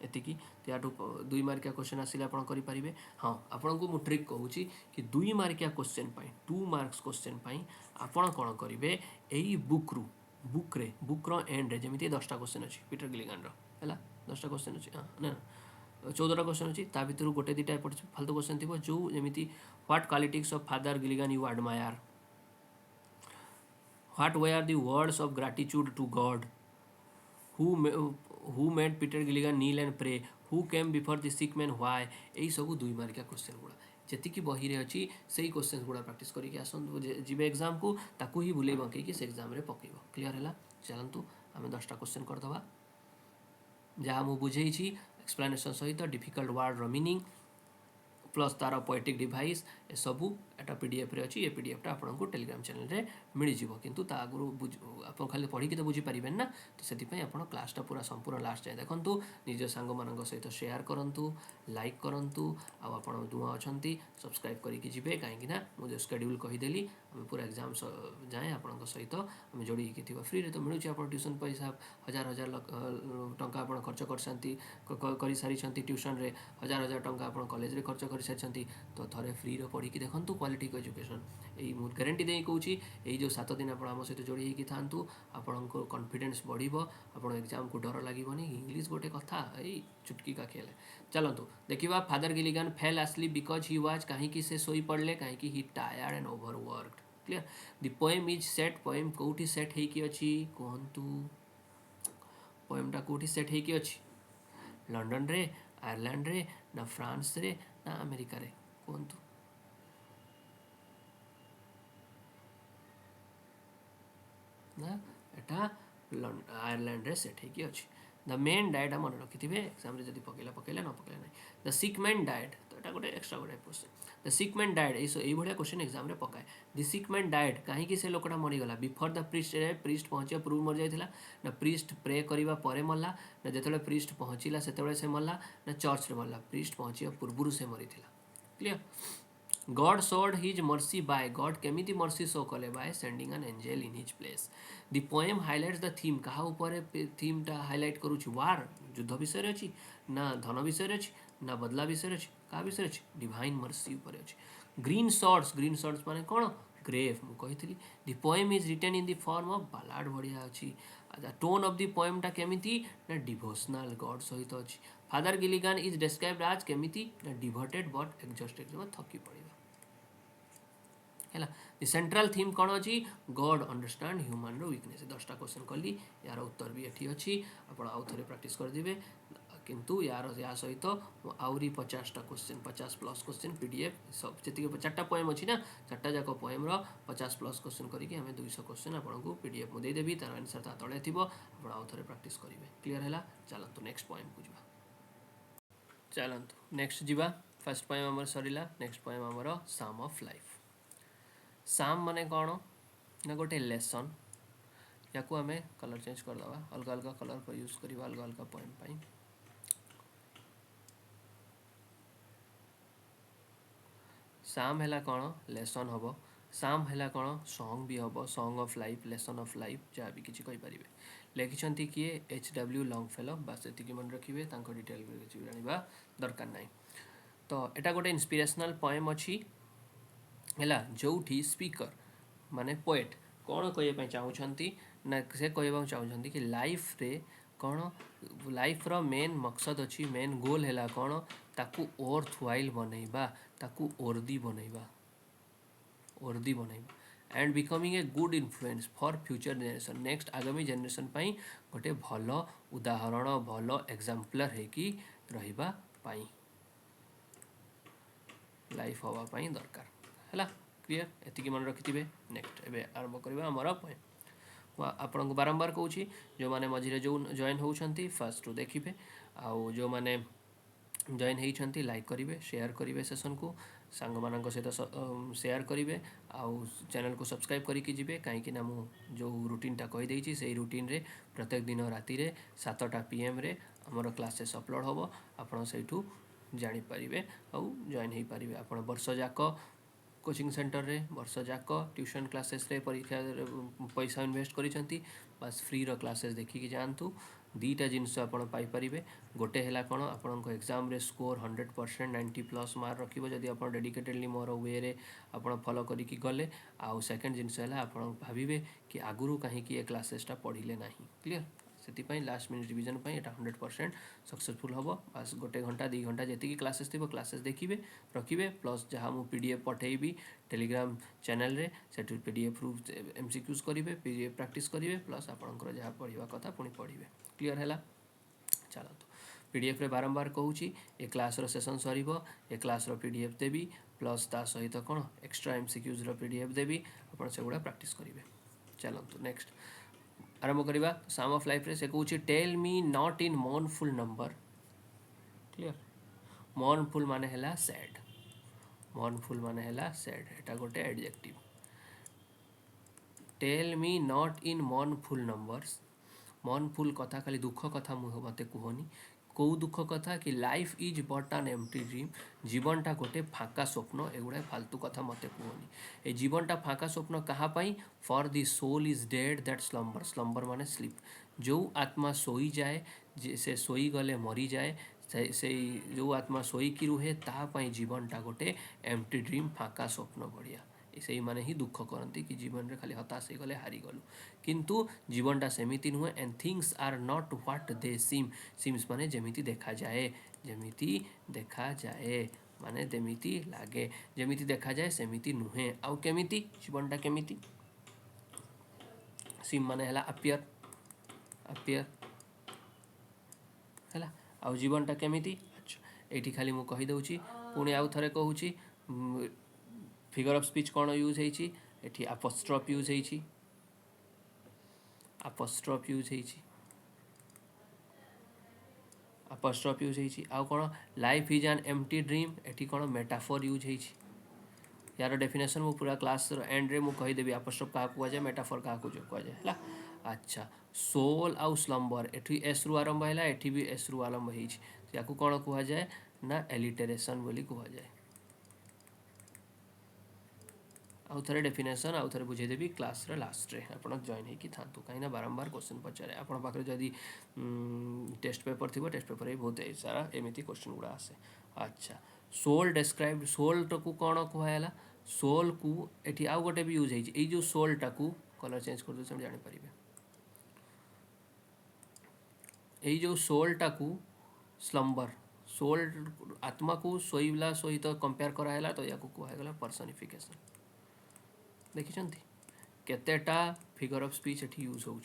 एतिकी या 2 मार्किया क्वेश्चन आसिले आप करेंगे हाँ आपन को मुझे ट्रिक कहूँ कि 2 मार्किया क्वेश्चन 2 मार्क्स क्वेश्चन आपड़ कौन करेंगे यही बुक्र एंड जमी 10टा क्वेश्चन अच्छी पीटर गिलिगान है 10टा क्वेश्चन अच्छी हाँ ना 14टा क्वेश्चन अच्छी ता भर गोटे 2टा एपट फालतू क्वेश्चन थी जो जमी what qualities of Father Gilligan you admire what were are the words of gratitude to God who made Peter Gilligan kneel and pray who came before the sick man why यही सब 2 मार्किया question गुड़ा जी बही रे अच्छी से question गुड़ा practice करके आसतु जी exam को ताकू ही बुले बंकई से एग्जाम रे पकेब क्लीयर है चलतु आम 10टा क्वेश्चन करदे जहाँ मुझे बुझे एक्सप्लेनेशन सहित डिफिकल्ट वर्ड रो मीनिंग प्लस तार पोएटिक डिवाइस ए सबू एटा पीडीएफ रे अच्छी ये पीडीएफटा आपको टेलीग्राम चैनल रे मिल जाव किंतु ता आगु आप खाली पढ़ी तो बुझीपारे ना तो से आप क्लासटा पूरा संपूर्ण लास्ट जाए देखूँ निज सांग मान सहित शेयर करूँ लाइक करूँ आप दुआ अच्छा सब्सक्राइब करके जी कहीं मुझे शेड्यूल कहीदेली आम पूरा एग्जाम जाए आप सहित आम जोड़ी थी फ्री तो मिलूँ आप ट्यूशन पैसा हजार हजार टंका आप खर्च कर सारी ट्यूशन रे हजार टंका आप कॉलेज रे खर्च कर सारी तो थे फ्री पढ़ी देखूँ क्वालिटी एजुकेशन यही मुझे गारंटी दे कौच यही जो 7 दिन आप सहित जोड़ी होगी था आपण कॉन्फिडेंस बढ़ो आप एग्जाम को डर लगे इंग्लीश गोटे कथा यही चुटकी का खेल है चलतु देखा father Gilligan fell asleep because he was कहीं से शोई पड़े कहीं ही tired and overworked clear the poem is set poem कौटी सेट होइकी अछि कहतु पोएमटा कौटी सेट होइकी अछि लंडन रे आयरलैंड रे ना फ्रांस रे ना अमेरिका रे कहतु ना एटा आयरलैंड रे सेट होइकी अछि द मेन डाएट मन रखी थे एग्जाम जब पकेला न पकेला ना द सिक मैन डाएट तो यहाँ गोटे एक्सट्रा गोटे question the sick man diet यही भाया क्वेश्चन एग्जाम रे पकाए द सिक मैन डाएट कहीं से लोकटा मरीगला बिफोर द प्रीस्ट पहुँचा पूर्व मर जाता ना प्रीस्ट प्रे करने पर मरला ना जो प्रीस्ट पहुँचला से मरला ना चर्च रे मरला प्रीस्ट पहुँचा पूर्व से मरी clear God showed his mercy by God केमिति मर्सी शो कले by sending an angel in his place the poem highlights the theme कहा ऊपर थीमटा हाइलाइट करुछि वार युद्ध विषय अच्छी ना धन विषय अच्छी ना बदला विषय अच्छी क्या विषय अच्छी डिवाइन मर्सी ऊपर अच्छी ग्रीन शॉर्ट्स माने कौन ग्रेव मुझे the poem is written in the form of ballad बढ़िया अच्छी टोन ऑफ द पोएमटा केमिति ना डिवोशनल गॉड सहित अछि। Father Gilligan is described as केमिति ना डिवोटेड बट एग्जॉस्टेड थकी पड़िबा है। दि सेंट्रल थीम कौन अच्छी गॉड अंडरस्टैंड ह्यूमन वीकनेस 10टा क्वेश्चन कली यार उत्तर भी एठी अच्छी आपण आउ थरे प्रैक्टिस कर दिबे किंतु यार या सहित आउरी 50टा क्वेश्चन 50+ क्वेश्चन पीडीएफ सब जति 4टा पोएम अच्छी ना 4टा जाक पोएम रो 50+ क्वेश्चन करके हमें 200 क्वेश्चन आपको पीडीएफ दे देबी तार आंसर ता तळे थिबो आपण आउ थरे प्रैक्टिस करिवे क्लियर हैला। चलंतु नेक्स्ट पोएम को जिबा चलंतु नेक्स्ट जिबा फर्स्ट पोएम हमर सरिला नेक्स्ट पोएम हमर साम ऑफ लाइफ। साम माने कौन ना गोटे लेसन या को आम कलर चेंज करदे अलग अलग कलर पर यूज करवा अलग अलग पोएम पाई। साम है कौन लेसन हम साम है कौन सॉन्ग भी हम song of life lesson of life जहाँ भी किसी कहींपारे लिखिं किए H.W. लॉन्गफेलो बास ये मन रखिए डिटेल किसी जाना दरकार ना। तो यहाँ गोटे इंस्पिरेशनल पोएम अच्छी है जो स्पीकर माने पोएट कौन कहवाई चाहूँगी ना से कहवा चाहूँगी कि लाइफ रे कौन लाइफ रो मेन मकसद अच्छी मेन गोल है कौन ताकू अर्थ वाइल बनैबा ताकू वर्दी बनैबा and becoming a good influence for future generation next आगामी जनरेशन पाई गोटे भल उदाहरण भल एग्जाम्पलर है कि रहिबा पाई लाइफ हवापाई दरकार है क्लियर एति मन रखिथे। नेक्स्ट एवं आरंभ करवा आमर पोएम आपन को बारंबार कहूँ जो मैंने मझे जो जॉइन होती फास्ट रू देखिए आउ जो मैंने जॉइन होती लाइक करेंगे शेयर करेंगे सेशन को सांग मान सहित शेयर करेंगे आउ चैनल को सब्सक्राइब करके जी कहीं मु जो रूटीनटा कहीदे से रूटीन रे प्रत्येक दिन राति 7टा PM रे आमर क्लासेस अपलोड हम आपड़ से जानीपारे आउ जॉइन हो पारे आप वर्ष जाक कोचिंग सेंटर रे वर्ष जाक ट्यूशन क्लासेस रे परीक्षा पैसा इन्वेस्ट करिसेंती बस फ्री रो क्लासेस देखिकी जानतु दीटा जिनस आपण पाई परिबे गोटे हैला कोन आपनको एग्जाम रे स्कोर 100% 90+ मार्क रखिबो जदि आपण डेडिकेटेडली मोर वे रे आपण फॉलो करिकी गले आउ सेकंड जिनस हैला आपण भाबिबे कि आगुरु काहे कि ए क्लासेसटा पढिले नाही क्लियर से लास्ट मिनिट रिविजन पाई एटा 100% सक्सेसफुल हम बस गोटे घंटा 2 घंटा जी क्लासेस थी क्लासेस देखिए रखिए प्लस जहाँ मुझे पीडीएफ पठेबी टेलीग्राम चैनल रे से पीडीएफ रु MCQs करेंगे पीडीएफ प्रैक्टिस करेंगे प्लस आपंकर जहाँ पढ़ा कथा पुणी पढ़े क्लियर है। चलतु पीडीएफ रे बारंबार कहूँ ए क्लास रो सेशन सर ए क्लास रो पीडीएफ देवी प्लस ता सहित कौन एक्स्ट्रा MCQs रो पीडीएफ देवी आप सेगुड़ा प्रैक्टिस करेंगे। चलतु नेक्स्ट आरंभ करवा साम ऑफ लाइफ रे से कहूँ tell me not in mournful number clear mournful माने हैला सैड मोर्नफुल माने हैला सैड एटा गोटे adjective tell me not in mournful numbers mournful कथा खाली दुख कथा मते कहनी कौ दुख कथा कि life is but an empty dream जीवनटा गोटे फाका स्वप्न एगुड़ा फालतू कथा मते कहनी ए जीवनटा फाका स्वप्न कहाँ पाई for the soul is dead that slumber slumber माने स्लीप जो आत्मा सोई जाए से सोई गले मरी जाए से जो आत्मा सोईकी रुहे तापाई जीवनटा गोटे एम्प्टी ड्रीम फाका स्वप्न बढ़िया से माने ही दुख करती कि जीवन रे खाली हताश हो गले हारीगलु किंतु जीवनटा सेमिति नुहे and things are not what they seems माने जेमिति देखा जाए माने जेमिति लागे जेमिति देखा जाए सेमिति नुहे आउ केमिति जीवनटा केमिति सीम माने हला अपियर है आउ जीवनटा केमिति अच्छा ये खाली मु कही दउची पुणी आउ थरे कहूची फिगर ऑफ स्पीच कौन यूज होती एठी अपोस्ट्रोफ यूज होती अपोस्ट्रोफ यूज होती आउ कौन life is an empty dream एठी कौन मेटाफोर यूज होती यार डेफिनेशन मु पूरा क्लास एंड रे मु कहीदेवी अपोस्ट्रोफ क्या कहुए मेटाफोर क्या कहुए है। अच्छा सोल आउ स्लम्बर एठी एस रु आरंभ है एठी भी एस रु आरंभ या कौन कहुए ना एलिटेरेशन बोली कहुए आउ थे डेफिनेशन आउ थे बुझेदेवी क्लास लास्ट रे आप जॉइन होगी था कहीं बारंबार क्वेश्चन पचारे आप जदि टेस्ट पेपर थी टेस्ट पेपर भी बहुत सारा एमती क्वेश्चन गुड़ा आसे। अच्छा सोल डेस्क्राइब सोल को कौन कहला सोल को ये आउ गोटे भी यूज हो जो सोलटा को कलर चेंज कर जापर यही जो सोलटा को स्लम्बर सोल आत्मा को शोइला सहित कंपेयर कराला तो या कहगला पर्सनिफिकेशन देखी केतेटा फिगर ऑफ स्पीच एठी यूज हो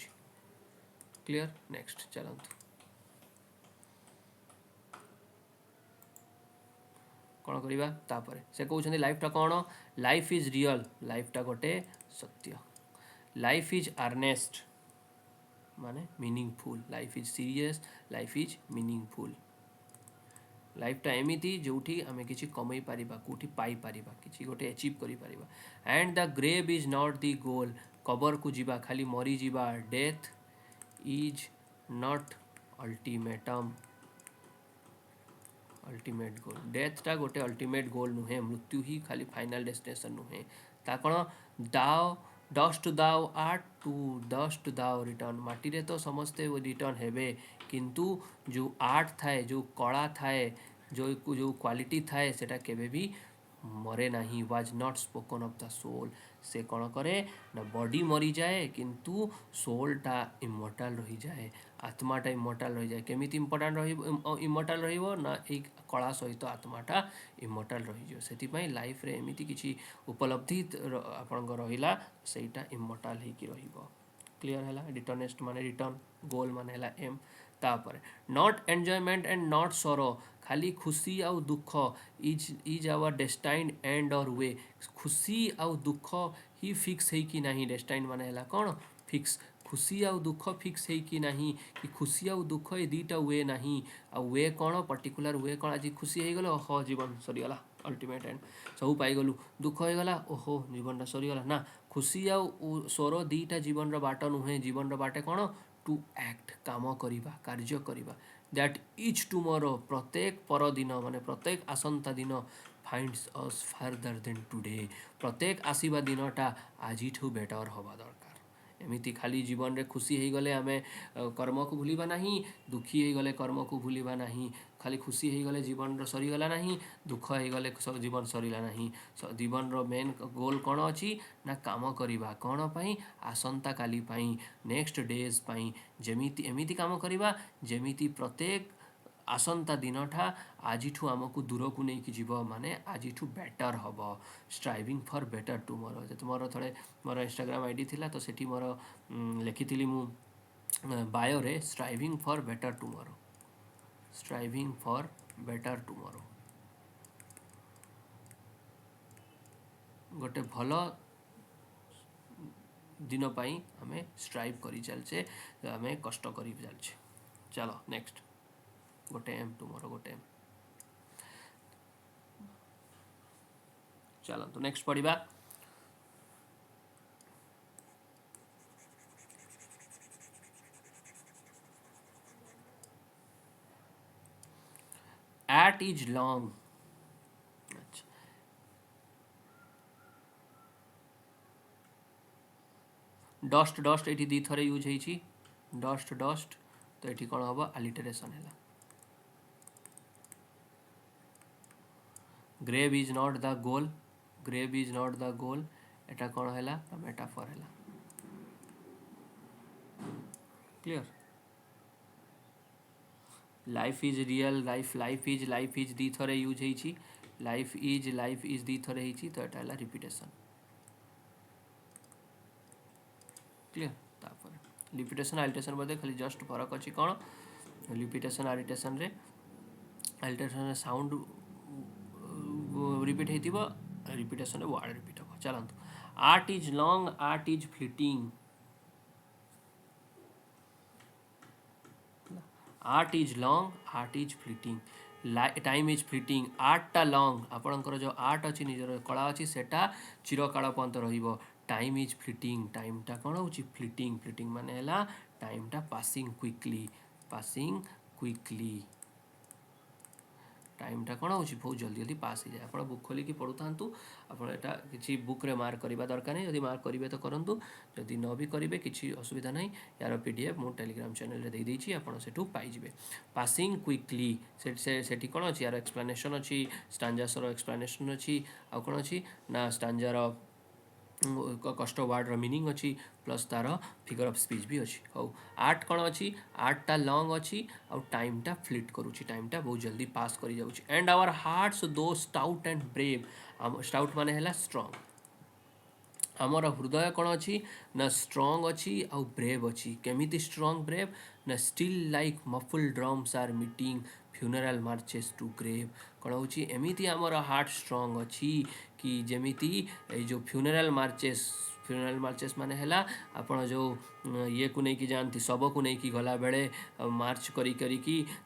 क्लियर नेक्स्ट चलतु कौन करवा तापर से कहते लाइफटा कौन लाइफ इज रियल लाइफटा गोटे सत्य लाइफ इज अर्नेस्ट माने meaningful life is serious life is meaningful लाइफटा एमिति जोठी आमे किछि कमई पारिबा कोठी पाई पारिबा किछि गोटे अचीव करि पारिबा and the grave is not the goal कबर को जीवा खाली मरी जीवा death is not ultimatum ultimate goal डेथटा गोटे अल्टीमेट गोल नुहे मृत्यु ही खाली फाइनल डेस्टिनेशन नुहे ता कौन दाओ डस्ट दाओ आर्ट टू डस्ट दाओ रिटर्न माटी रे तो समस्ते रिटर्न हेबे किंतु जो आर्ट थाए जो कला थाए जो क्वालिटी थाए सेटा केबे भी मरे नहीं was not spoken of the soul से कौन करे ना बॉडी मरी जाए किंतु सोलटा इमोर्टाल रही जाए आत्माटा इमोर्टाल रही जाए केमिति इमोर्टाल रहिबो ना एक कला सहित आत्माटा इमोर्टाल रही से लाइफ रे एमिति किछि उपलब्धि आपन रहिला सेटा इमोर्टाल ही की रहिबो क्लियर हैला रिटर्नेस्ट माने रिटर्न गोल माने हैला एम तापर नॉट एंजॉयमेंट एंड नॉट सरो खाली खुशी आउ दुख इज आवर डेस्टाइंड एंड और वे खुशी आउ दुख ही फिक्स है कि नहीं डेस्टाइंड माने हैला कौन फिक्स खुशी आउ दुख फिक्स है कि नहीं कि खुशी आउ दुख ये दुईटा वे नहीं आ वे कौन पर्टिकुलर वे कौन आज खुशी हो गला ओहो जीवन सरीगला अल्टीमेट एंड सब पाईगलु दुख हो गला ओहो जीवन सरीगला ना खुशी आउ स्वर दुईटा जीवन बाट नुहे जीवन बाटे कौन टू एक्ट काम करवा कार्य करवा दैट इच टुमरो प्रत्येक परदिन माने प्रत्येक आसंता दिन फाइंड्स अस फार्दर देन टुडे प्रत्येक आसवा दिनटा आजिठू बेटर हवा दरकार एमिति खाली जीवन रे खुशी हो गले आमे कर्म को भूलिबा नहीं दुखी हो गले कर्म को भूलिबा नहीं खाली खुशी हो गले जीवन सरीगला नहीं दुख हो गले जीवन सरीला नहीं जीवन रो मेन गोल कौन अच्छी ना काम करवा कौन पाई आसंता काली पाई नेक्स्ट डेज पाई जेमिति एमिति काम करवा जेमिति प्रत्येक आसंता दिनटा आजिठू आमको दूर को नहीं कि जीव माने आजिठू बेटर हम स्ट्राइविंग फॉर बेटर टुमरो जे मोर थोड़े मोर इंस्टाग्राम आईडी थिला तो सेठी मोर लिखिथिली मु बायो रे striving for better tomorrow striving for better tomorrow गोटे भल दिन पाई आमे स्ट्राइव करी चलचे आमे कष्ट करी चलचे चलो नेक्स्ट गोटे एम टुमरो गोटे एम चलो तो नेक्स्ट पढ़िबा art is long dust dust ये दी थरे यूज होइछि डस्ट डस्ट तो ये कौन हम आलिटरेशन है grave is not the goal grave is not the goal एटा कौन है मेटाफर है clear life is real life is the थरे यूज होइछि लाइफ इज दी थरे होइछि तो एटा है रिपीटेशन क्लियर तापर लिपिटेशन आलिटेशन बदे खाली जस्ट फरक अच्छी कौन लिपिटेशन आलिटेशन रे आलिटेशन साउंड रिपीट होइतिबो रिपीटेशन वर्ड रिपीट हो चलंतु art is long art is fleeting art is long art is fleeting time is fleeting आर्टटा लॉन्ग आपणकर जो आर्ट अच्छी निजर कला अच्छी सेटा चिरकाल पर्यंत रहिबो टाइम इज फ्लीटिंग टाइमटा कौन हो फ्लीटिंग फ्लीटिंग माने हैला टाइमटा पासिंग क्विकली टाइमटा कौन हो बहुत जल्दी जल्दी पास हो जाए आप बुक खोलिकी पढ़ु था आपटा किसी बुक रे मार्क करवा दरकार नहीं जब मार्क करेंगे तो करूँ जदि न भी करेंगे किसी असुविधा नहीं यार पीडीएफ मु टेलीग्राम चैनल रे दे देछि आपण सेठू पाइजिबे पासिंग क्विकली सेठी कौन अच्छी यार एक्सप्लेनेशन अच्छी स्टांजासर एक्सप्लेनेशन अच्छी आ कौन अच्छी ना स्टांजार कष्ट वार्डर मीनिंग अच्छी प्लस तार फिगर ऑफ स्पीच भी अच्छी हौ आर्ट कौन अच्छी आर्टा लॉन्ग अच्छी आउ टाइमटा फ्लिट करुच्ची टाइमटा बहुत जल्दी पास कर जाऊँगी एंड आवर हार्ट्स दो स्टाउट एंड ब्रेव स्टाउट माने है स्ट्रंग आमर हृदय कौन अच्छी ना स्ट्रंग अच्छी आउ ब्रेव अच्छी केमिति स्ट्रंग ब्रेव ना still like muffled drums are beating funeral marches to grave कौन हो एमती आमर हार्ट स्ट्रंग अच्छी कि जमीती जो फ्यूनराल मार्चेस माने है आपण जो ये को नहीं जाती शब को लेकिन गला बेले मार्च करी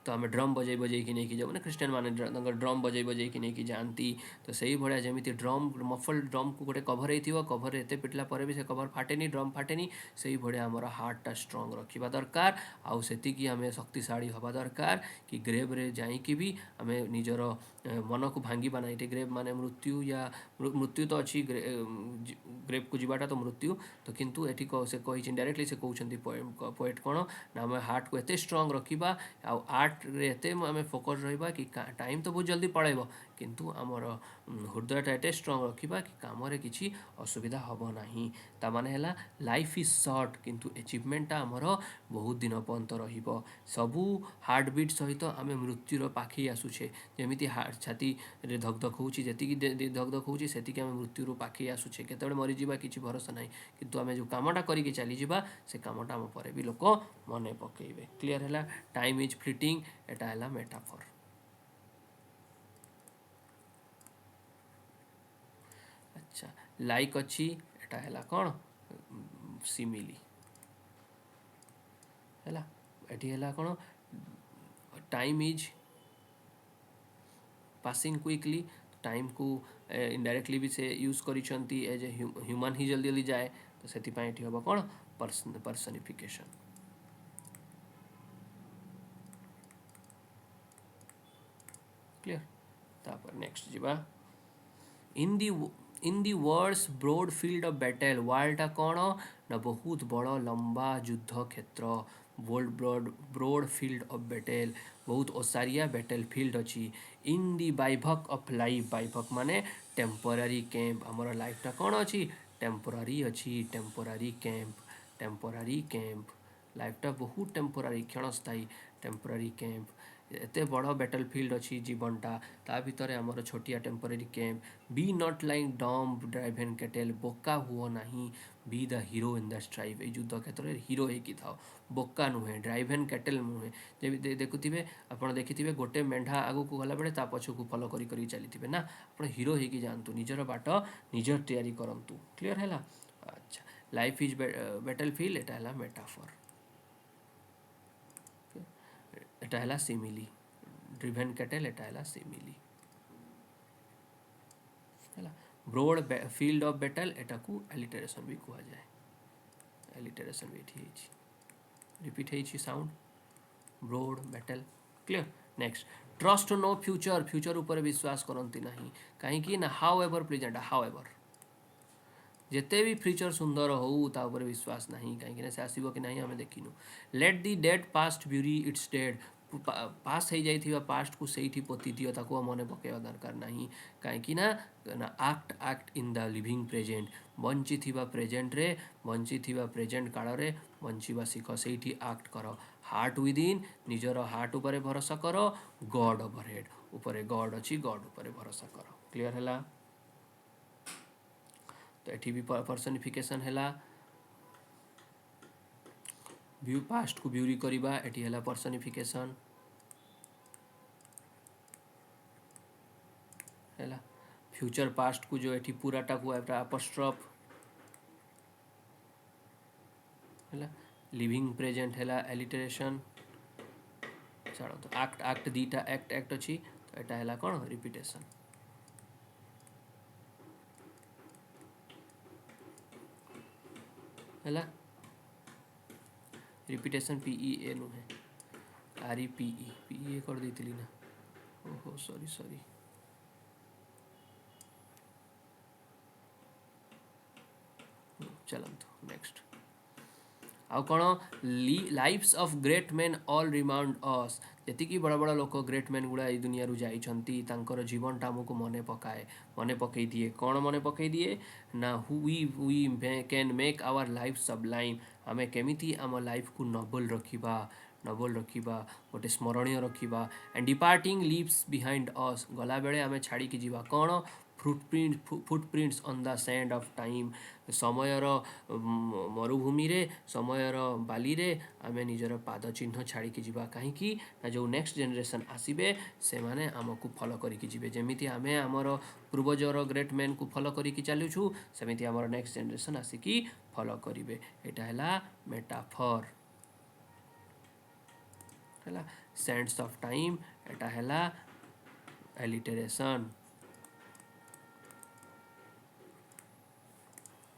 तो आम ड्रम बजे बजे कि नहीं जाऊ ना क्रिश्चियन माने ड्रम बजे बजे कि नहीं जाती तो सही भाया जमी ड्रम मफल ड्रम को गोटे कभर हो कभर एत पिटिला भी से कभर फाटेनी ड्रम फाटेनी से भाया आमर हार्टा स्ट्रंग रखा दरकार आउ से आम शक्तिशाली हवा दरकार कि ग्रेव रे जाइकी भी आम निजर मन को भांगीबा ना ये ग्रेव माने मृत्यु या मृत्यु तो अच्छी ग्रेव को जीवाटा तो मृत्यु तो किंतु एटी से कही डायरेक्टली से कहते पोएट कौन ना आम हार्ट को एत स्ट्रंग रखा आर्ट रे एत आम फोकस रहा कि टाइम तो बहुत जल्दी पड़ेब किंतु आमर हृदयटा एत स्ट्रंग रखा कि काम किसी असुविधा हम ना ताने है लाइफ इज सर्ट किंतु अचिवमेंटा आमर बहुत दिन पर्यंत सबू हार्टबिट सहित आम मृत्युर पाखे आसुचे जमी छाती रे धक होची धक होची से आम मृत्यु पाखे आसुचे केतबे मरीजा किसी भरोसा ना किंतु आम जो कामटा करके चलीजा से कामटा आम पर भी लोक मन पकईबे क्लीयर है टाइम इज फ्लिटिंग एटा है मेटाफर अच्छा लाइक अच्छी एटा है कौन सिमिली है एटी है कौन time is passing quickly time को इनडायरेक्टली भी से यूज करिसेंती एज ए ह्यूमन ही जल्दी जल्दी जाए तो से हम कौन पर्सनिफिकेशन क्लियर तापर नेक्स्ट जीवा in the in the world's broad field of battle वार्लटा कौन ना बहुत बड़ लंबा युद्ध क्षेत्र ब्रोड फील्ड ऑफ बैटल बहुत ओसारिया बैटल फील्ड अच्छी इन दी बाइभक ऑफ लाइफ बाइभक माने टेम्पोरारी कैंप आमर लाइफटा कौन अच्छी टेम्पोरारी अच्छी टेम्पोरारी कैंप लाइफटा बहुत टेम्पोरारी क्षणस्थायी टेम्पोरारी कैंप एत बड़ बैटल फील्ड अच्छी जीवनटा ता भितर आमर छोटिया temporary camp be not like dumb drive and cattle बोका हुओ नहीं be the hero in the strive युद्ध क्षेत्र में हीरो होगी था बोका नुहे ड्राइव एंड कैटेल नुहे जब देखुए आप देखिए गोटे मेढ़ा आगू को गला बेले पछक फलो कर चली ना आप हीरो होगी जातु निजर बाट निजर तैयारी करूँ क्लीयर है अच्छा लाइफ इज बैटल फील्ड एटा है मेटाफर एटा है सिमिली ड्रिभेन कैटेल एटा है सिमिली है ब्रोड फील्ड ऑफ बैटल एटा को एलिटरेशन भी कह जाए एलिटरेशन भी ये रिपीट है sound broad battle clear next trust no future future ऊपर विश्वास करती ना कहीं ना however present however जिते भी फ्यूचर सुंदर हो तापर विश्वास ना कहीं से आसो कि ना आम देखिनु let the dead past bury its dead pass हो जाइए पास्ट को सही पोती दियो ताको मन पकड़ा दरकार ना कहीं act act in the living present bunchy present रे बंची प्रेजेंट काल रे बंचवा शिख से आक्ट कर हार्ट विदिन निजर हार्ट उपर भरोसा कर गॉड ओवरहेड उपरे गॉड अच्छी गॉड उपर भरोसा कर क्लीयर है तो ये भी पर्सनिफिकेशन है व्यू पास्ट को ब्यूरी करवा एटी है पर्सनिफिकेशन है फ्यूचर पास्ट को जो ये पूराटा को अपस्ट्रफ है लिविंग प्रेजेंट है एलिटरेशन चलो तो आक्ट आक्ट दीटा एक्ट एक्ट अच्छी तो यहाँ है कौन रिपीटेशन है रिपीटेशन पीई नुहे आर पीई कर देती ना ओहो सॉरी सॉरी चलतु नेक्स्ट आउ कौन lives of great men all remind us जी बड़ बड़ लोक ग्रेट मेन गुड़ा ये दुनिया जाइछंती तांकर जीवनटा आमको मन पकाए मन पकई दिए कौन मन पकई दिए ना we can make our life sublime आमे केमिति आम लाइफ को नोबल रखा गोटे स्मरणीय रखा and departing leaves behind us गला बेले आमे छाड़ी की जीवा कौन footprints on the sand of time समयर मरुभूमि रे समयर बाली रे आमे निजर पाद चिन्ह छाड़ी की जीवा कहीं जो नेक्स्ट जनरेशन आसीबे से माने आमको फॉलो करिकी जीवे जेमिति आमे आमर पूर्वजर ग्रेट मैन को फॉलो करिकी चलुछु सेमिति आमर नेक्स्ट जनरेशन आसिकी फॉलो करिवे एटा हैला मेटाफर हैला सेंड्स ऑफ टाइम एटा हैला एलिटरेशन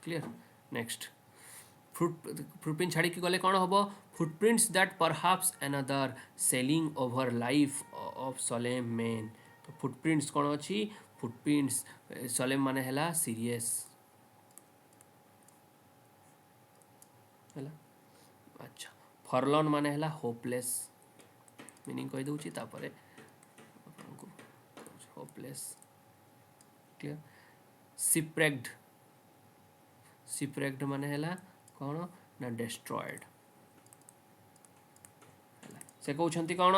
क्लियर नेक्स्ट फुटप्रिंट छाड़ी गले कौन हम footprints that परहाप्स another selling over life of Salem man तो फुटप्रिंट्स कौन अच्छी फुटप्रिंट्स सलेम माने हैला सीरियस हैला अच्छा फरलन माने हैला होपलेस मीनिंग कही दूची तापरे होपलेस क्लियर सिप्रेक्ड सिप्रेक्ड माने हैला कौन ना डिस्ट्रॉयड से कहते कौन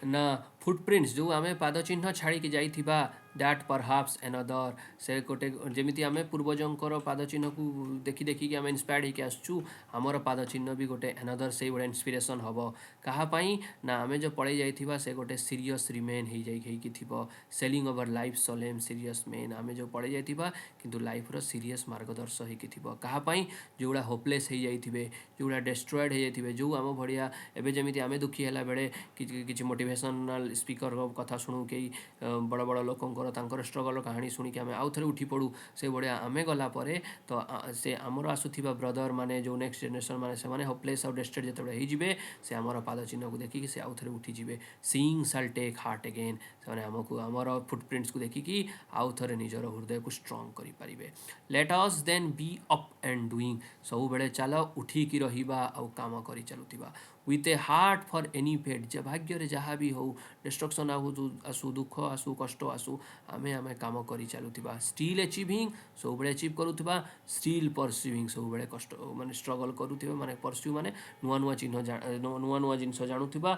ना फुटप्रिंट्स जो आमे पाद चिन्ह छाड़ी जाइथिबा दैट परहाप्स एनदर से गोटे जमीती आमे पूर्वजंकर पाद चिन्ह को देखी देखिकी आमे इंस्पायर्ड होकर आसचु आमर पाद चिन्ह भी गोटे एनदर से भाई इंस्पिरेशन हम कहाँपाई ना आमे जो पढ़े जाइथिबा से गोटे सीरियस रिमेन हो जाइथिबो sailing over life solemn serious men आमे जो पढ़े जाइथिबा किंतु लाइफ रो सीरियस मार्गदर्श होइकिथिबो कहाँपाई जोड़ा होपलेस हो जाइथिबे जोड़ा डिस्ट्रॉयड हो जाइथिबे जो आम भड़िया एबे जमीती आमे दुखी हैला बेले किछि मोटिवेशनल स्पीकर कथा शुणु कई बड़ बड़ लोक स्ट्रगल कहानी शुणिक आम आउ थे उठी पड़ू से भाया आम गला तो से आमर आसुवा ब्रदर माने जो नेक्स्ट जनरेशन माने से माने होपलेस और डेस्ट्रेड जो से आमर पाद चिन्ह को देखिकी से आउ थे उठीजे सीइंग शाल टेक हार्ट अगेन से आमको आमर फुटप्रिंट्स को देखिकी आउ थे निजर हृदय को स्ट्रंग करें let us then be up and doing सब बेले चल उठिकी रहिबा आउ काम करी चलुथिबा with a heart for any fate जे भाग्य जहाँ भी हो डिस्ट्रक्शन आसू दुख आसू कष्ट आसू आमे आमे काम करी चलुथिबा स्टिल अचिविंग सब बेले अचिव करुथिबा स्टिल परस्यूइंग सब बेले कष्ट माने स्ट्रगल करुथिबा माने परस्यू माने नुआ नुआ चिन्ह नुआ नुआ जिनस जानुथिबा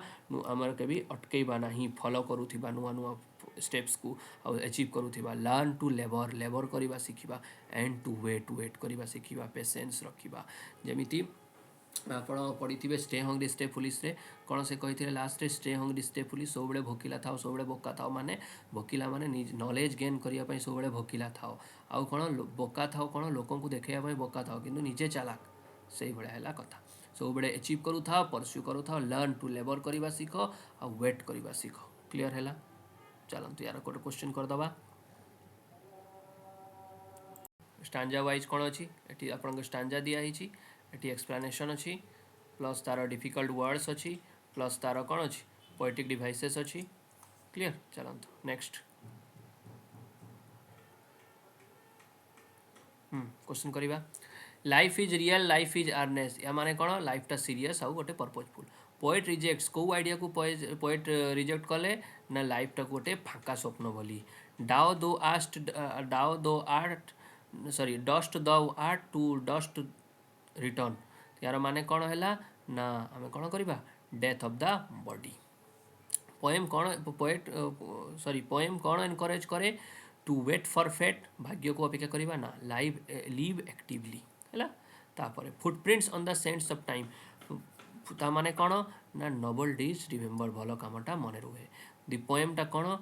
आमर केबी अटकेबा नाही फॉलो करुथिबा नुआ नुआ स्टेप्स को अचिव करुथिबा लर्न टू लेबर लेबर करवा शिखिबा एंड टू वेट करवा शिखिबा पेशेंस रखिबा जेमिति ଆପଣ ପଢ଼ିଥିବେ ଷ୍ଟେ ହଙ୍ଗରି ଷ୍ଟେ ଫୁଲିସ୍ରେ କ'ଣ ସେ କହିଥିଲେ ଲାଷ୍ଟରେ ଷ୍ଟେ ହଙ୍ଗରି ଷ୍ଟେ ଫୁଲିସ୍ ସବୁବେଳେ ଭୋକିଲା ଥାଅ ସବୁବେଳେ ବୋକା ଥାଅ ମାନେ ଭୋକିଲା ମାନେ ନଲେଜ୍ ଗେନ୍ କରିବା ପାଇଁ ସବୁବେଳେ ଭୋକିଲା ଥାଅ ଆଉ କ'ଣ ବୋକା ଥାଅ କ'ଣ ଲୋକଙ୍କୁ ଦେଖାଇବା ପାଇଁ ବୋକା ଥାଅ କିନ୍ତୁ ନିଜେ ଚାଲାକ ସେଇଭଳିଆ ହେଲା କଥା ସବୁବେଳେ ଆଚିଭ୍ କରୁଥାଅ ପରସ୍ୟୁ କରୁଥାଅ ଲର୍ନ ଟୁ ଲେବର୍ କରିବା ଶିଖ ଆଉ ୱେଟ୍ କରିବା ଶିଖ କ୍ଲିଅର୍ ହେଲା ଚାଲନ୍ତୁ ୟାର ଗୋଟେ କ୍ୱେଶ୍ଚିନ୍ କରିଦେବା ଷ୍ଟାଞ୍ଜା ୱାଇଜ୍ କ'ଣ ଅଛି ଏଠି ଆପଣଙ୍କ ଷ୍ଟାଞ୍ଜା ଦିଆହେଇଛି एटी एक्सप्लेनेशन अच्छी प्लस तार डिफिकल्ट वर्ड्स अच्छी प्लस तार कौन अच्छी पोएटिक डिवाइसेस अच्छी क्लियर चलते नेक्स्ट क्वेश्चन करवा life is real life is earnest या माने कौन लाइफटा सीरीयस आउ गोटे पर्पजफुल पोएट रिजेक्ट्स कौ आइडिया को पोएट रिजेक्ट कले ना लाइफटा गोटे फाँका स्वप्न बोली डाओ thou art sorry dust thou art to dust return यार माने कौन है ना आम कौन करवा death of the body poem कौन पोएट सॉरी पोएम कौन एनकरेज करे टू वेट फॉर फेट भाग्य को अपेक्षा करवा ना लिव एक्टिवली है तापर footprints on the sends of time ता माने कौन ना नोबल डिज रिमेम्बर भल कामटा मन रुहे दि पोएमटा कौन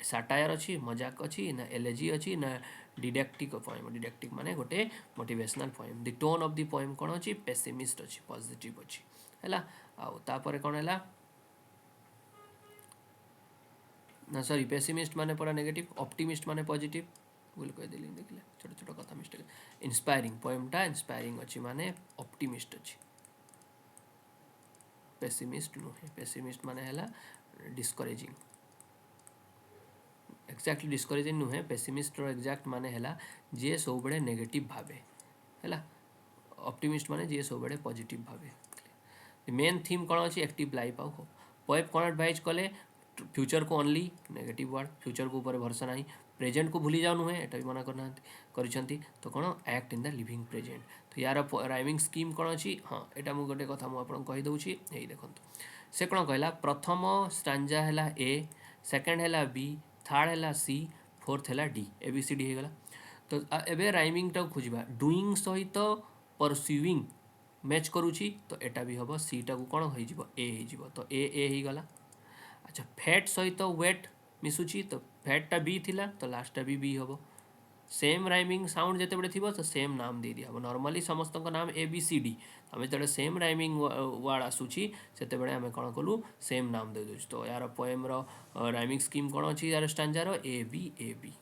साटायर अच्छी मजाक अच्छी ना एलेजी अच्छी ना डिडक्टिक पोएम डिडक्टिक माने गोटे motivational poem the tone of the poem कौन अच्छी पेसिमिस्ट अच्छी पॉजिटिव अच्छी है आउ तापर कौन है ना सॉरी पेसिमिस्ट माने पड़ा नेगेटिव ऑप्टिमिस्ट माने पॉजिटिव भूल कहीदेली देखिले छोट छोट कथा मिस्टेक इंस्पायरिंग पोएमटा इंस्पायरिंग अच्छी माने ऑप्टिमिस्ट अच्छी पेसिमिस्ट नुहे पेसिमिस्ट माने है डिस्करेजिंग एक्जाक्टली डिस्करेजिंग नुहे पेसिमिस्ट एक्जाक्ट माने है जे सब बड़े नेगेटिव भावे है ऑप्टिमिस्ट माने जी सब बड़े पॉजिटिव भावे मेन थीम कौन अच्छी एक्टिव लाइफ आउ पोएट कौन एडवाइज कले फ्यूचर को ओनली नेगेटिव वर्ड फ्यूचर को ऊपर भरोसा नहीं प्रेजेंट को भूली जाओ नुहे एटा भी मना करना करिसेंती तो कौन act in the living present तो यार राइमिंग स्कीम कौन अच्छी हाँ यहाँ मुझे गोटे कथा मुझे कही दूसरी यही देखो से कौन कहला प्रथम स्टांजा है ए सेकेंड है बी थर्ड है सी फोर्थ है D A B C D होगा तो एबे राइमिंग टा खोजा डुईंग सहित परस्यूइंग मैच करुच्ची तो एटा भी हम सी टा कौन हो तो ए गला अच्छा फैट सहित वेट मिसुची तो फैट टा बी थिला तो लास्ट टा भी हम सेम राइमिंग साउंड जिते बड़े थी तो सेम नाम दे दिया नॉर्मली समस्त नाम ए बी सी डी आम जो सेम राइमिंग वर्ड आसूची से आम कौन कलु सेम नाम दे दूँ तो यार पोएम राइमिंग स्कीम कौन अच्छी यार स्टांजार ए बी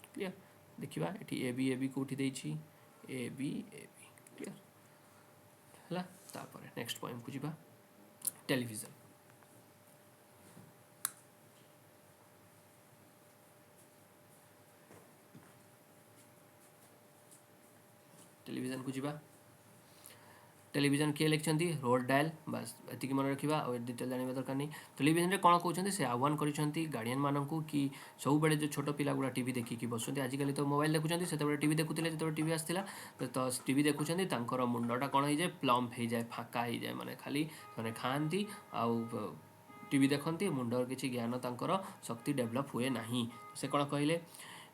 क्लियर देखा ये ए बी कौटी देछि ए बी क्लियर है तापर नेक्स्ट पोएम को जीवा टेलीविजन टेलीविजन को जीवा टेलीविजन किए लिखिं रोड डायल बास ये मन रखा और डिटेल जानवा दरकार नहीं टेलीविजन में कौन कहते से आह्वान कर गार्डियन मानक कि सब बड़े जो छोट पिला गुड़ा टीवी देखिकी बसुँच आजिकल तो मोबाइल देखुं से टीवी देखुले जो टीवी आसाला तो टीवी देखुं मुंडा कौन हो जाए प्लम्प हो जाए फाका हो जाए मैंने खाली मैंने खाती आउ टीवी देखती मुंडर किसी ज्ञान तर शक्ति डेभलप हुए ना से कौन कहले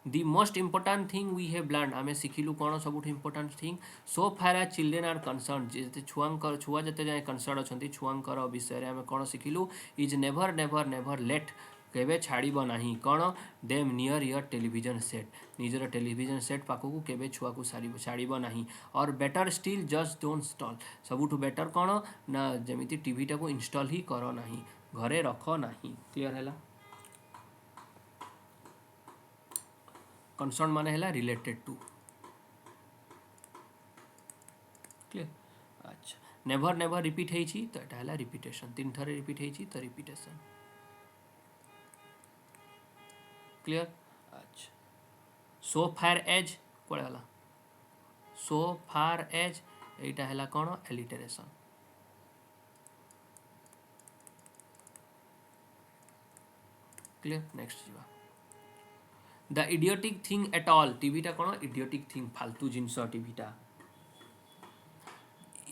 the most important thing we have learn आम शिखिलु कौन सब important thing so far as children are concern जिते छुआ जिते जाए कनसर्न अच्छा छुआंकर विषय आम कौन शिखिलु is never never never let केवे छाड़ब ना कौन them near your television set निजर टेलीविजन सेट पाखक केवे छुआ को छाड़ब ना और better still just don't install सबुठ बेटर कौन ना जमी टीवीटा को इंस्टॉल ही कर ना घरे रख ना क्लियर है कंसर्न माने है रिलेटेड टू क्लियर अच्छा नेभर नेभर रिपीट होती तो यहाँ है रिपीटेशन 3 थर रिपीट होती तो रिपीटेशन क्लियर अच्छा सो फार एज कौन गला सो फार एज यहाँ है कौन एलिटेरेशन क्लियर नेक्स्ट जीवा the idiotic thing at all टीवीटा कौन इडियोटिक थिंग फालतू जिनस टीवीटा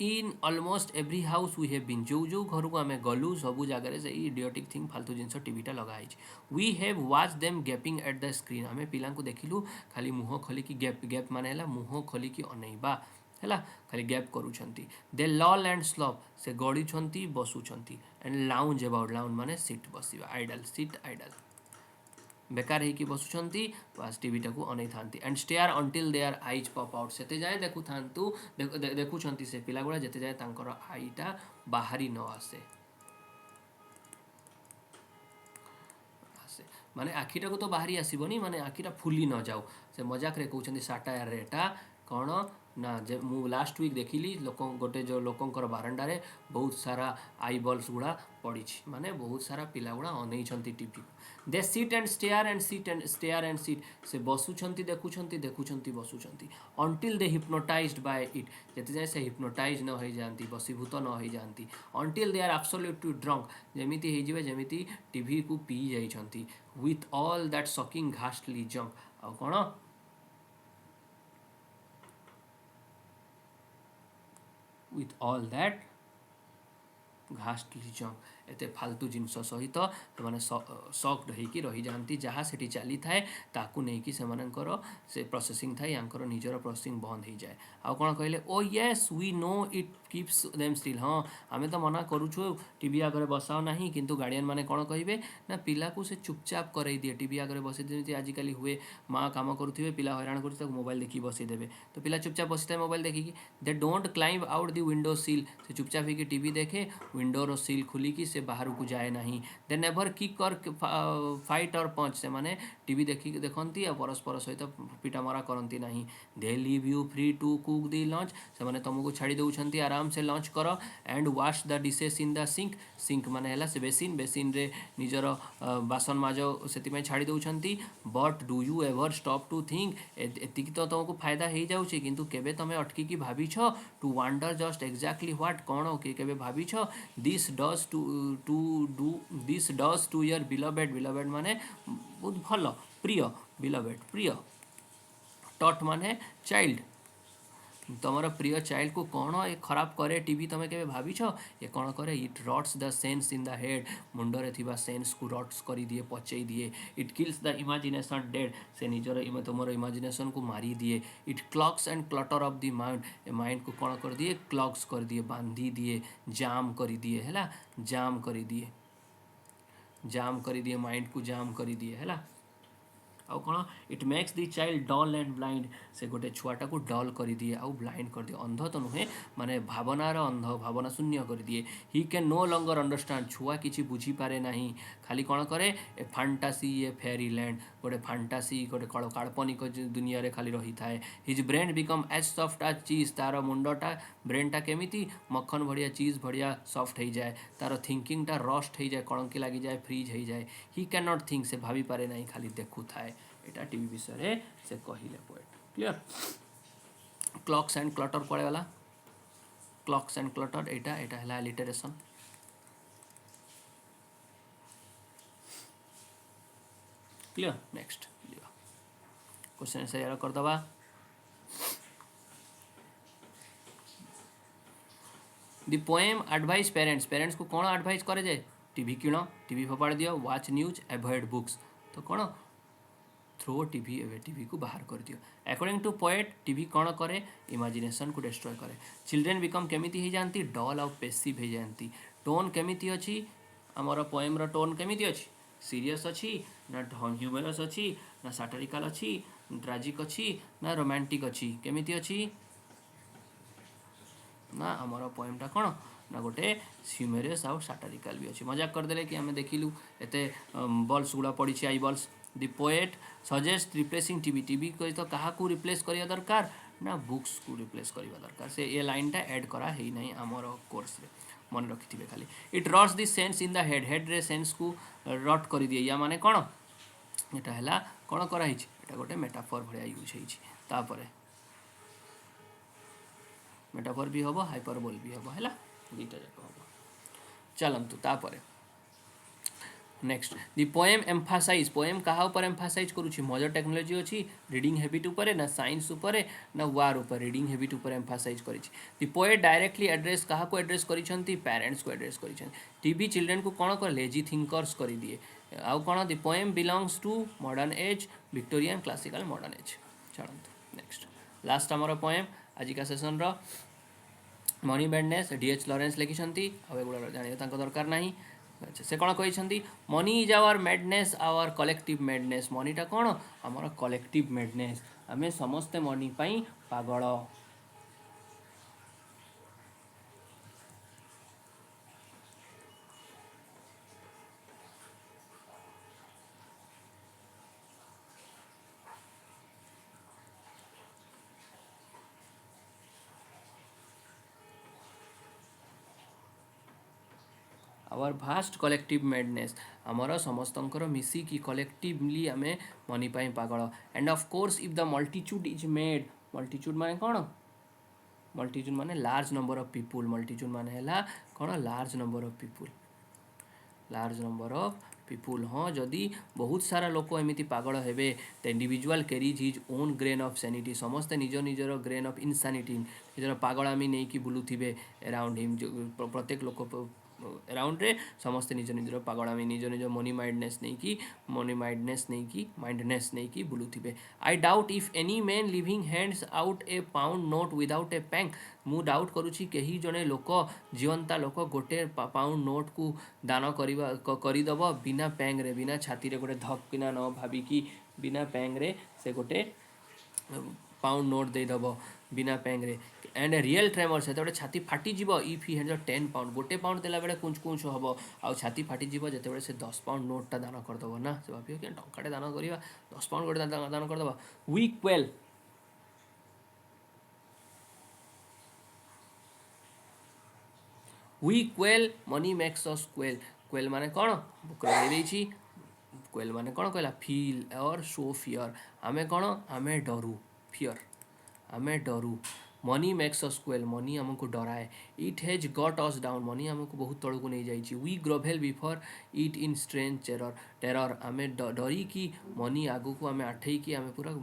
in almost every house we have been जो घर को आम गलु सब जगह से इडियोटिक थिंग फालतू जिनस टीवीटा लगाई we have watch them gaping at the screen आम पिला देखिलु खाली मुह खोलिकी गैप गैप माने मुह खोलिकी अनेबा है खाली गैप करुँच दे लॉल एंड स्लॉप से गड़ुंट बसुंट एंड लाउंज अबाउट लाउंज माने सीट बसवा आइडल सीट आइडल बेकार होगी बसुँच बास टीवीटा को अनै था and stare until their eyes pop out से जाए देखु था देखुं से पिला गुड़ा जिते जाए तर आईटा बाहरी न आसे माने आखिटा को तो बाहरी आसबनी माने आखिटा फुली न जाऊ से मजाक रे कहते साटायर रेटा कौन ना मु लास्ट वीक देखिली लोक गोटे जो लोकंर बारंडारे बहुत सारा आई बल्स गुड़ा पड़ी माने बहुत सारा पिला गुड़ा अनै TV they sit and stare and sit and stare and sit से बसुंट देखुं बसुंट until they hypnotized by it जिते जाए से हिप्नोटाइज न हो जाती बसीभूत न हो जाती until they are absolutely drunk जमीती हो जमीती टीवी को पी जाइछंती with all that shocking ghastly junk आ कौन with all that ghastly junk एते फालतू जिनस सहित मैंने सक्ड होकि रही जाती जहाँ से चली थाए ताकू नहीं से प्रोसेसिंग थाए यांकर निजर प्रोसेसिंग बंद हो जाए आउ कौन कहले oh yes we know it keeps them still हाँ आम तो मना करुछु टीवी आगे बसाओ ना किंतु गार्डियन माने कौन कहे ना पिला को से चुपचाप करई दिए टीवी आगे बसई जमी आजिकल हुए माँ कम करुवे पिला हैरान कर मोबाइल देखिए बसईदेवे तो पिला चुपचाप बसी था मोबाइल देखिकी they don't climb out the window sill से चुपचाप होकर टीवी देखे विंडोर सील खुलिकी से बाहर को जाए ना दे नेभर किक और फाइट और पंच से माने टीवी देखिक देखती और परस्पर सहित पिटामरा करती ना they leave you free to cook the lunch से माने तुमको छाड़ी दौरान आराम आराम से लंच कर and wash the dishes in the sink sink माने है से बेसिन बेसिन रे निजर बासन माज से छाड़ी दौरान but do you ever stop to think एतिक तो तुमको फायदा हो जाऊँगी किंतु केबे तुम अटकिकी भाविछ to wonder just exactly what कौन केबे भाविछ this does to do this does to your beloved beloved माने बहुत भल प्रिय बिलवेड प्रिय टट माने चाइल्ड तुम प्रिय चाइल्ड को कौन ये खराब करे टीवी तुम के भाविछ ये कौन करे it rots the sense in the head मुंडरे थिबा सेन्स को रट्स कर दिए पचई दिए it kills the imagination dead से निजर तुम इमेजिनेशन को मारी दिए it clogs and clutters up the mind mind को कौन कर दिए क्लॉक्स कर दिए बांधी दिए जाम कर दिए है जाम कर दिए माइंड को जाम कर दिए है आउ कौन it makes the child dull and blind से गोटे छुआटा को डल कर दिए आउ ब्लाइंड कर दिए अंध तो नुहे माने भावनार अंध भावना शून्य कर दिए he can no longer understand छुआ किसी बुझीपारे ना खाली कौन करे a fantasy a fairy land गोटे फैंटासी गोटे काल्पनिक दुनिया रे खाली रही थाए his brain become as soft as cheese तार मुंडटा ब्रेनटा केमिति मक्खन भड़िया चीज भड़िया सॉफ्ट हो जाए तार थिंकिंगटा रस्ट हो जाए कलंकी लगी जाए फ्रीज हो जाए ही कैन नॉट थिंक से भाभी पारे ना खाली देखु थाए एटा टीवी विषय से कहले poet clear clocks and clutter पड़े वाला क्लॉक्स एंड क्लटर एटा एटा है लिटरेशन क्लियर नेक्स्ट क्वेश्चन से यार कर दबा दी पोएम एडवाइस पेरेंट्स पेरेंट्स को कौन एडवाइस करे जाए टीवी किण टीवी फोपाड़ दियो वाच न्यूज एवॉइड बुक्स तो कौन थ्रो टीवी एवं टीवी को बाहर कर दियो अकॉर्डिंग टू पोएट टीवी कौन करे इमेजिनेशन को डिस्ट्रॉय करे चिल्ड्रेन बिकम केमिति हो जाती डल आउ पेसिव हो जाती टोन केमिति अच्छी आमर पोएम रो टोन केमिति अच्छी सीरियस अच्छी ना ह्यूमरस अच्छी ना सैटारिकल अच्छी ट्राजिक अच्छी ना रोमांटिक अच्छी केमिति अच्छी ना आमर पोएमटा कौन ना गोटे ह्यूमरस आउ सैटारिकल भी अच्छी मजाक करदे कि आम देखिलु एते बल्स गुड़ा पड़ी आई बल्स the poet suggest replacing TV TV तो क्या रिप्लेस करिया दरकार ना बुक्स को रिप्लेस करिया दरकार से ये लाइनटा ऐड करा है नहीं आमर कोर्स रे मन रखि थे खाली it रट्स the sense in the head head रे सेन्स को रट कर दिए या माने कौन एटा है कौन कराई एटा गोटे मेटाफर भाया यूज होपर मेटाफर भी हम हाइपरबोल भी हम है दुईटा जाक हम चलतु तापर नेक्स्ट दि पोएम एम्फासाइज पोएम क्या ऊपर एम्फासाइज करुँच मॉडर्न टेक्नोलोजी अच्छी रीडिंग हैबिट उपरे ना साइंस उपरे ना वार उपर रीडिंग हैबिट उपर एम्फासाइज करी दि पोएट डायरेक्टली एड्रेस क्या एड्रेस करी पेरेंट्स को एड्रेस करी टीवी चिल्ड्रेन को कौन कर लेजी थिंकर्स कर दिए आउ कौन the poem belongs to modern age Victorian classical modern age चलते नेक्स्ट लास्ट आमर पोएम आजिका session money madness D H Lawrence लिखिं आगुड़ा जानवा दरकार ना अच्छा से कौन कहते money is our madness our collective madness मनीटा कौन आमर कलेक्टिव मैडनेस आम समस्ते मनी पाई पागल आवर भास्ट कलेक्टिव मैडनेस आमर समस्तंकर मिसिकी कलेक्टिवली आम मनी पाई पागल end of course if the multitude is made multitude माने कौन मल्टीट्यूड माने large number of people multitude माने है कौन लार्ज नंबर ऑफ पीपुल हाँ जदि बहुत सारा लोक एमती पागल हेबे the individual carries his own grain of sanity समस्ते निज निजर ग्रेन ऑफ इनसानिटी निजर पागलामी नहीं कि बुलुथिबे अराउंड हिम प्रत्येक लोक अराउंड रे समस्ते निज निजर पागलामी निज निज मनी माइंडनेस नहीं कि माइंडनेस नहीं कि बुलुथिबे I doubt if any man living hands out a pound note without a pang मु डाउट करुँची कहीं जड़े लोक जीवंता लोक गोटे पाउंड नोट को दान करदेव बिना पैंग रे बिना छाती रे गोटे धक्किना न भाविकी बिना पैंग रे से गोटे पाउंड नोट देदेव बिना पैंग रे एंड रियल ट्रेमर से गोटे छाती फाटीज इफ ही हैज 10 पाउंड गोटे पाउंड देला बेले कुछ कुछ हम आउ छाती फाटीज जिते से 10 पाउंड नोटा दान करदेव ना से भाव कि टंकाटे दान करवा 10 पाउंड गोटे दान करदेव we quail we quail money makes us quail quail माने कौन क्वेल माने कौन कहला फील और शो फियर आमे कौन आमे डरू फियर आमे डरू money makes us quail money आमको डराए it has got us down money आमको बहुत तौक नहीं जाइए we grovel before it in strange terror आमे डरी कि मनी आगु को आमे आठे कि आमे पूरा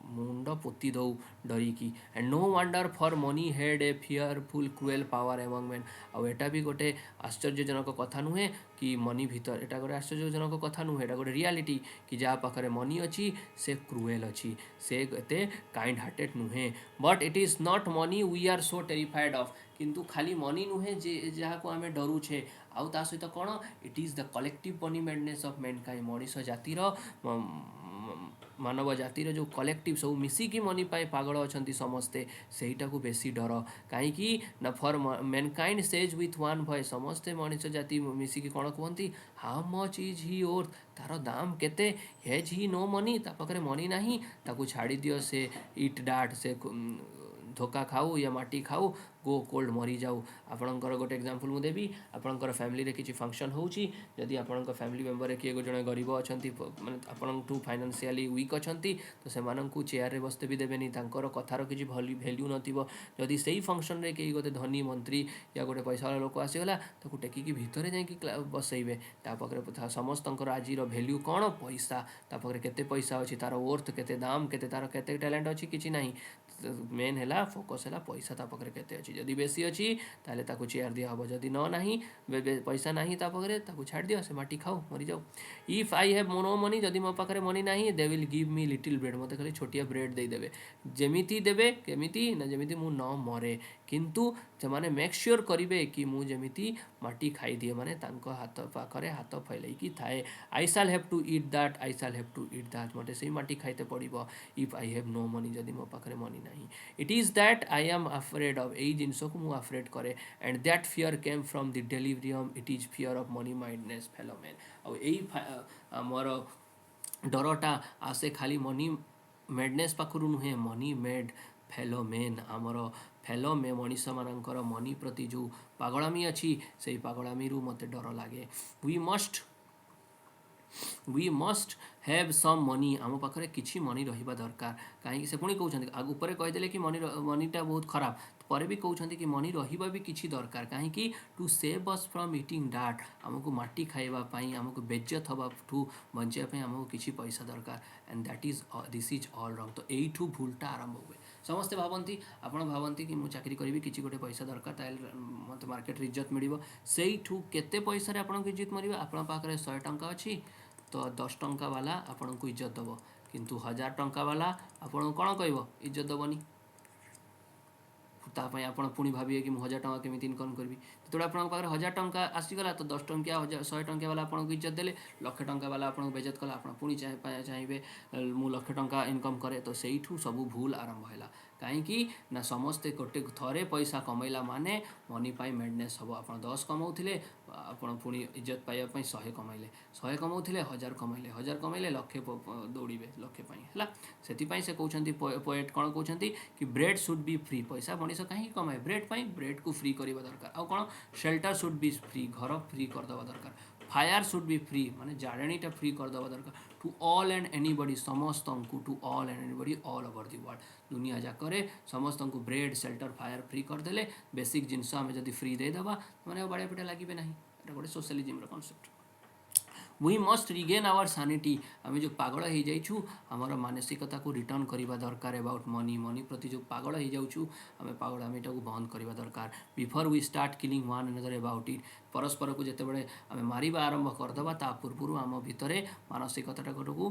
मुंड पोती दौ डरिकी and no wonder for money had a fearful cruel power among men आउ एटा भी गोटे आश्चर्यजनक कथा नुहे कि मनी भीतर एटा गोटे आश्चर्यजनक कथा नुहे एटा गोटे रियालिटी कि जहाँ पाखे मनी अच्छी से क्रुएल अच्छी से एते काइंड हार्टेड नुहे but it is not money we are so terrified of किंतु खाली मनी नुहे जे जहाँ को आमे डरुछे आउ ता सहित कौन it is the collective money madness of mankind मनीष जातिर मानव जातिर जो कलेक्टिव सब मिसिकी मनी पाए पागल अच्छा समस्ते सेटा को बेसी डर कहीं ना for Mankind says with one voice समस्ते मनीष जाति मिसिकी कौन कहती हाउ मच इज ही ओर्थ तार दाम केते हेज ही नो मनी ता पाखरे मनी नाही ताकू छाड़ी दियो से इट डाट से धोका खाऊ या माटी खाऊ गो कोल्ड मरी जाऊ आपणकर गोटे एग्जांपल मु देवी आपणकर फैमिली रे किछि फंक्शन होउची जदि आपणकर फैमिली मेंबर रे किए जणे गरीब अछंती माने आपणठू फाइनेंशियली वीक अछंती तो सेमानंकु चेयर रे बसते भी देबेनी तांकर कथार किछि वैल्यू नथिबो जदि सेही फंक्शन रे केही गोटे धनी मंत्री या गोटे पैसा वाला लोक आसीगला ताकू टेकिकी भितरे जाइकी बसैबे ता पाखरे समस्तंकर आजिर वैल्यू कौन पैसा ता पाखरे केते पैसा अछि तार वर्थ केते दाम केते तार केते टैलेंट अछि किछि नाही मेन है फोकस है पैसा ता पाखरे केते अछि जदि बेसी अछि ताले ताकू चेयर दिया हबो जदि न नाही पैसा नाही ता पाखरे ताकू छाड़ दियो से माटी खाओ मरी जाओ if I have no money जदि मो पाखरे मनी नाही they will give me little bread मते खाली छोटिया ब्रेड दे देबे जेमिति देबे केमिति ना जेमिति मु न मरे किंतु से मेक श्योर करिवे कि मु जेमिति माटी खाई दिए माने तांको हाथ पाखरे हाथ फैलाइकी थाए I shall have to eat that I shall have to eat that मते सेही माटी खाइते पड़िबो if I have no money जदि मो पाखरे मनी नाही it is that I am afraid of एई जिनस को मु अफ्रेड करे and that fear came from the delirium it is fear of money madness फेलोमेन और एई मोर डरटा आसे खाली मनी मेडनेस पाखरु नुहे मनी मेड फेलोमेन आमर फेलो में मनीष मानकर मनी प्रति जो पागलामी अच्छी से पागलामी मते डर लगे we must have some money आम पाखे किसी मनी रहा दरकार कहीं से पुणी कहते ऊपर कहीदे कि मनीटा बहुत खराब पर भी कहते कि मनी रहा भी किसी दरकार कहीं to save us from eating डाट आमको माटी खाइबापी आमको बेज्जत हवा ठू बचापी आमको किसी पैसा दरकार and that is this is all रंग तो यू भूलटा आरंभ हुए समस्ते भावती आप भावती कि मुझे चाकरी करी किसी गोटे पैसा दरकार मत मार्केट इज्जत मिल से केते पैसा आपको इज्जत मिले आप 100 टंका अच्छी तो 10 टंका वाला आपन को इज्जत दब किंतु 1000 टंका वाला आपन कौन कह इज्जत दबनी तापाई आपण पुणी भाविए कि 1000 टंका केमी इनकम करी जो आप 1000 टंका आसीगला तो 10 टंकिया 100 टंकिया वाला आपको इज्जत देले लक्ष टंका वाला आपको बेजत कला आप पुणी चाहिए मु लक्ष टंका इनकम करे तो से सब भूल आरंभ है कहीं ना समस्ते गोटे थरे पैसा कमैला माने मनी पाई मेडनेस हम आप 10 कमाऊे आपड़ पुणी इज्जत पाइबापी 100 कमाइले 100 कमाऊे 1000 कमाइले 1000 कमाइले लक्षे दौड़े लक्षे है से कहते पोएट कौन कहते कि ब्रेड सुड बी फ्री पैसा मनीष कहीं कमाए ब्रेड पाई ब्रेड को फ्री करवा दरकार आउ कौन शेल्टर सुड बी फ्री घर फ्री करदेवा दरकार फायर सुड बी फ्री माने जाड़ेनीटा फ्री करदेवा दरकार टू ऑल एंड एनीबडी समस्त to all and anybody all over the world दुनिया जाकर समस्त को ब्रेड शेल्टर फायर फ्री करदे बेसिक जिनस आम जब फ्री देदेबा मैंने बाड़िया पिटा लगे ना ये गोटे socialism concept we must regain our sanity आम जो पागल हो जाइछु आमर मानसिकता को रिटर्न करवा दरकार अबाउट मनी मनी प्रति जो पागल हो जाऊँ आम पागलामीटा को बंद करवा दरकार before we start killing one another about it परस्पर को जितेबाला आम मारिबा आरंभ करदे ता पूर्व आम भितर मानसिकता को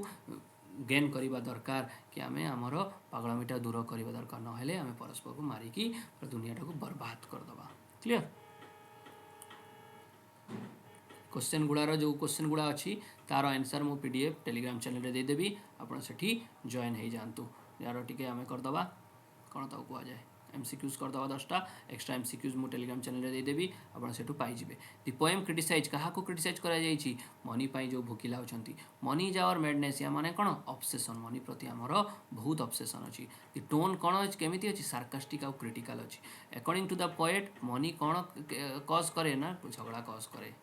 गेन करवा दरकार कि आम आमर पागलामीटा दूर करवा दरकार ना आम परस्पर को मारिकी दुनियाटा को बर्बाद करदे क्लियर क्वेश्चन गुड़ार जो क्वेश्चन गुड़ा अच्छी तार आंसर मु पीडीएफ टेलीग्राम चैनल रे देदेवी आपड़ से जॉइन हो जातु यार टी आम करदे कौन ताऊ कहुए एमसीक्यूज करदे 10टा एक्सट्रा एमसीक्यूज मु टेलीग्राम चैनल दे देबी आपण सेठू पाई जिवे दि पोएम क्रिटिसाइज कहा को क्रिटिसाइज करा जाईची मनी पाई जो भोकिला होचंती मनी इज आवर मैडनेस या माने कोन ऑब्सेशन मनी प्रति हमर बहुत ऑब्सेशन अछि दि टोन कोन अछि केमिति अछि सार्कास्टिक आ क्रिटिकल अछि according to the poet money कोन कॉज करे ना झगड़ा कॉज करे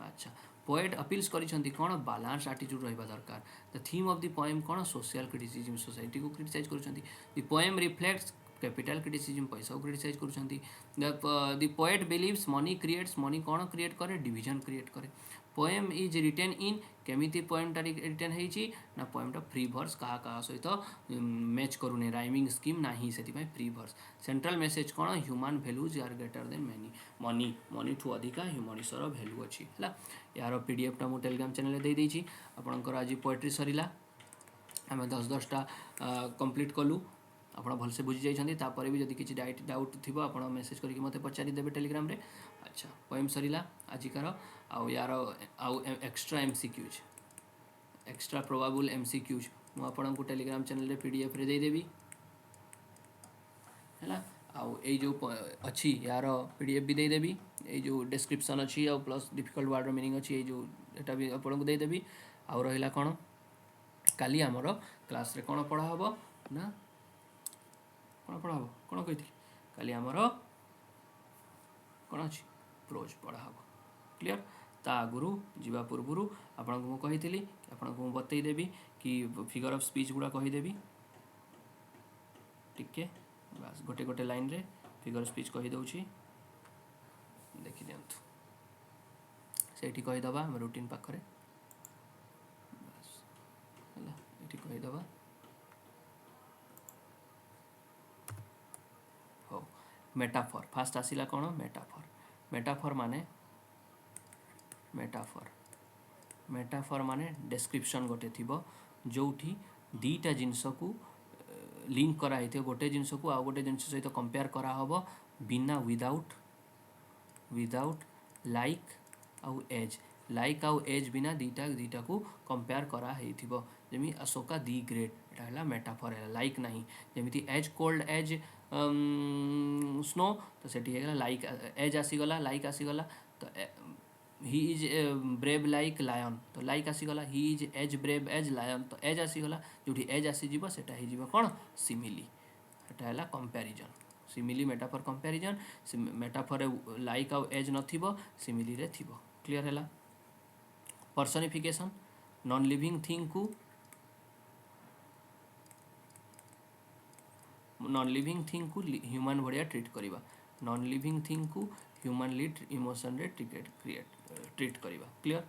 अच्छा पोएट अपील्स करिसेंती कोन बैलेंस एटीट्यूड रहबा दरकार the theme of the poem कोन सोशल क्रिटिसिज्म सोसाइटी को क्रिटिसाइज करिसेंती the poem reflects capital criticism पैसा को क्रिटिसाइज करिसेंती the poet believes money creates money कोन क्रिएट करे डिवीजन क्रिएट करे पोएम इज रिटेन इन केमिति पोएम टा रिटेन हेची ना पोएम टा फ्री वर्स कहा कहा सहित मैच करूने राइमिंग स्कीम नाही सेति पय फ्री वर्स सेंट्रल मेसेज कोन human values are greater than money money money ठू अधिका मनीषर वैल्यू अछि हला यार पीडीएफ टा मो टेलीग्राम चैनल दे देछि आपनकर आज पोएट्री सरिला आम 10-10टा कंप्लीट कलु ଆପଣ ଭଲसे ବୁଝି ଯାଇଛନ୍ତି ତାପରେ ବି ଯଦି କିଛି ଡାଉଟ୍ ଥିବ ଆପଣ ମେସେଜ କରିକି ମୋତେ ପଚାରି ଦେବେ ଟେଲିଗ୍ରାମରେ ଆଚ୍ଛା ପୋଏମ୍ ସରିଲା ଆଜିକାର ଆଉ ୟାର ଆଉ ଏକ୍ସଟ୍ରା ଏମସିକ୍ୟୁଜ୍ एक्स्ट्रा प्रोबाबल एमसीक्यूज मु आपको टेलीग्राम चैनल पीडीएफ रे देदेवी है आउ ये जो अच्छी यार पीडीएफ भी देदेवी ये जो डिस्क्रिप्शन अच्छी आ प्लस डिफिकल्ट वर्ड मीनिंग अच्छी ये जो एटा भी आपको देदेवी आउ रहा कौन काली आमर क्लास रे कौन पढ़ा हम ना कौन पढ़ा हम कौन कही काली आमर कौन अच्छी प्रोज पढ़ा हम क्लियर ता आगुरु जीवा पूर्व आपन को कही आपन को बतईदेवी कि फिगर ऑफ स्पीच गुड़ा कहीदेवी टिके बस गोटे गोटे लाइन रे फिगर ऑफ स्पीच कही दउची देखि दियंतु सेठी कही दबा हम रूटीन पाखरे बस हला एठी कही दबा हो मेटाफर फास्ट आसिला कोन मेटाफर मेटाफर माने मेटाफर माने डिस्क्रिप्शन गोटे थिबो जोठी दीटा जिंस को लिंक करा हिते गोटे जिंस को आ गोटे जिंस सहित कंपेयर करा हबो बिना विदाउट लाइक आउ एज बिना दीटा को कंपेयर करा हेथिबो जेमि अशोका दी ग्रेट एटा हला मेटाफर है लाइक नहीं जेमिति एज कोल्ड एज स्नो तो सेठी हेला लाइक एज आसीगला लाइक आसीगला तो he is brave like lion तो लाइक आसीगला he is as brave as lion तो एज आसीगला जो एज आसीज सेटा हो कौन सिमिली एटा है comparison simile metaphor comparison metaphor like आउ एज नथिबो सिमिली रे थिबो क्लियर है पर्सनिफिकेशन नॉन लिविंग थिंग को ह्यूमन भाया ट्रीट करवा नॉन लिविंग थिंग को ह्यूमन लीड इमोशन रे ट्रीट करवा क्लियर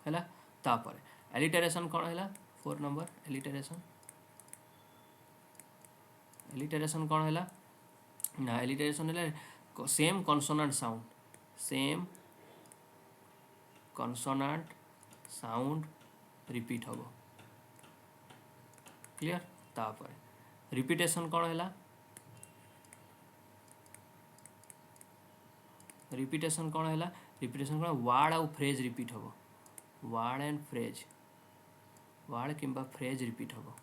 है तापर एलिटरेशन कौन है 4 नंबर एलिटरेशन कौन है ना एलिटरेशन है सेम कॉन्सोनेंट साउंड रिपीट हम क्लियर तापर रिपीटेशन कौन है रिपीटेशन कौन वर्ड आउ फ्रेज रिपीट हम वर्ड एंड फ्रेज वर्ड किंबा फ्रेज रिपीट हम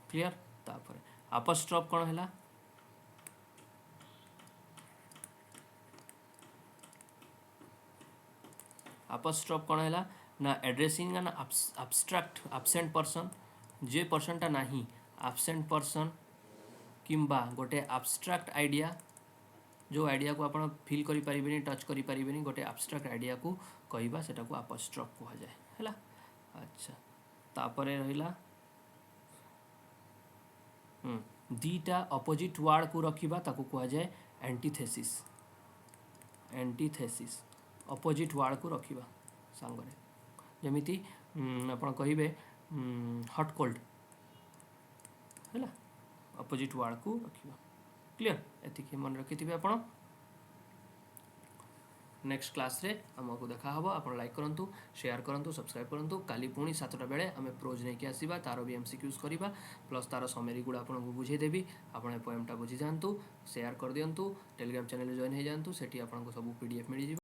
क्लियर तापर अपस्ट्रॉप कौन है अपस्ट्रॉप कौन है ना addressing an abstract absent person जे पर्सनटा नहीं एब्सेंट पर्सन किंबा गोटे एब्स्ट्रैक्ट आइडिया जो आइडिया को आप फील करि परिबेनी टच करि परिबेनी गोटे एब्स्ट्रैक्ट आइडिया को कहवा सेटा को अपस्ट्रॉप कहा जाए है अच्छा तापरे रहिला दीटा अपोजिट वर्ड को रखिबा ताको कहा जाए एंटीथेसिस अपोजिट वर्ड को रखिबा सांगरे जमिति आपण कहिबे हॉट कोल्ड है अपोजिट वर्ड को रखिबा क्लियर एतिके मन रखिथिबे आपण नेक्स्ट क्लास रे आमको देखा हबो। आपण लाइक करंतु, शेयर करंतु, सब्सक्राइब करंतु। काली पुणी 7टा बेले आमे प्रोज नेकी आसीबा, तारो भी एमसीक्यूज करिबा, प्लस तारो समरी गुडा आपनको बुझेई देबी। आपण ए पोएमटा बुझी जांतु, शेयर कर दियंतु, टेलीग्राम चैनल जॉइन हे जांतु, सेठी आपनको सब पीडीएफ मिली जिवो।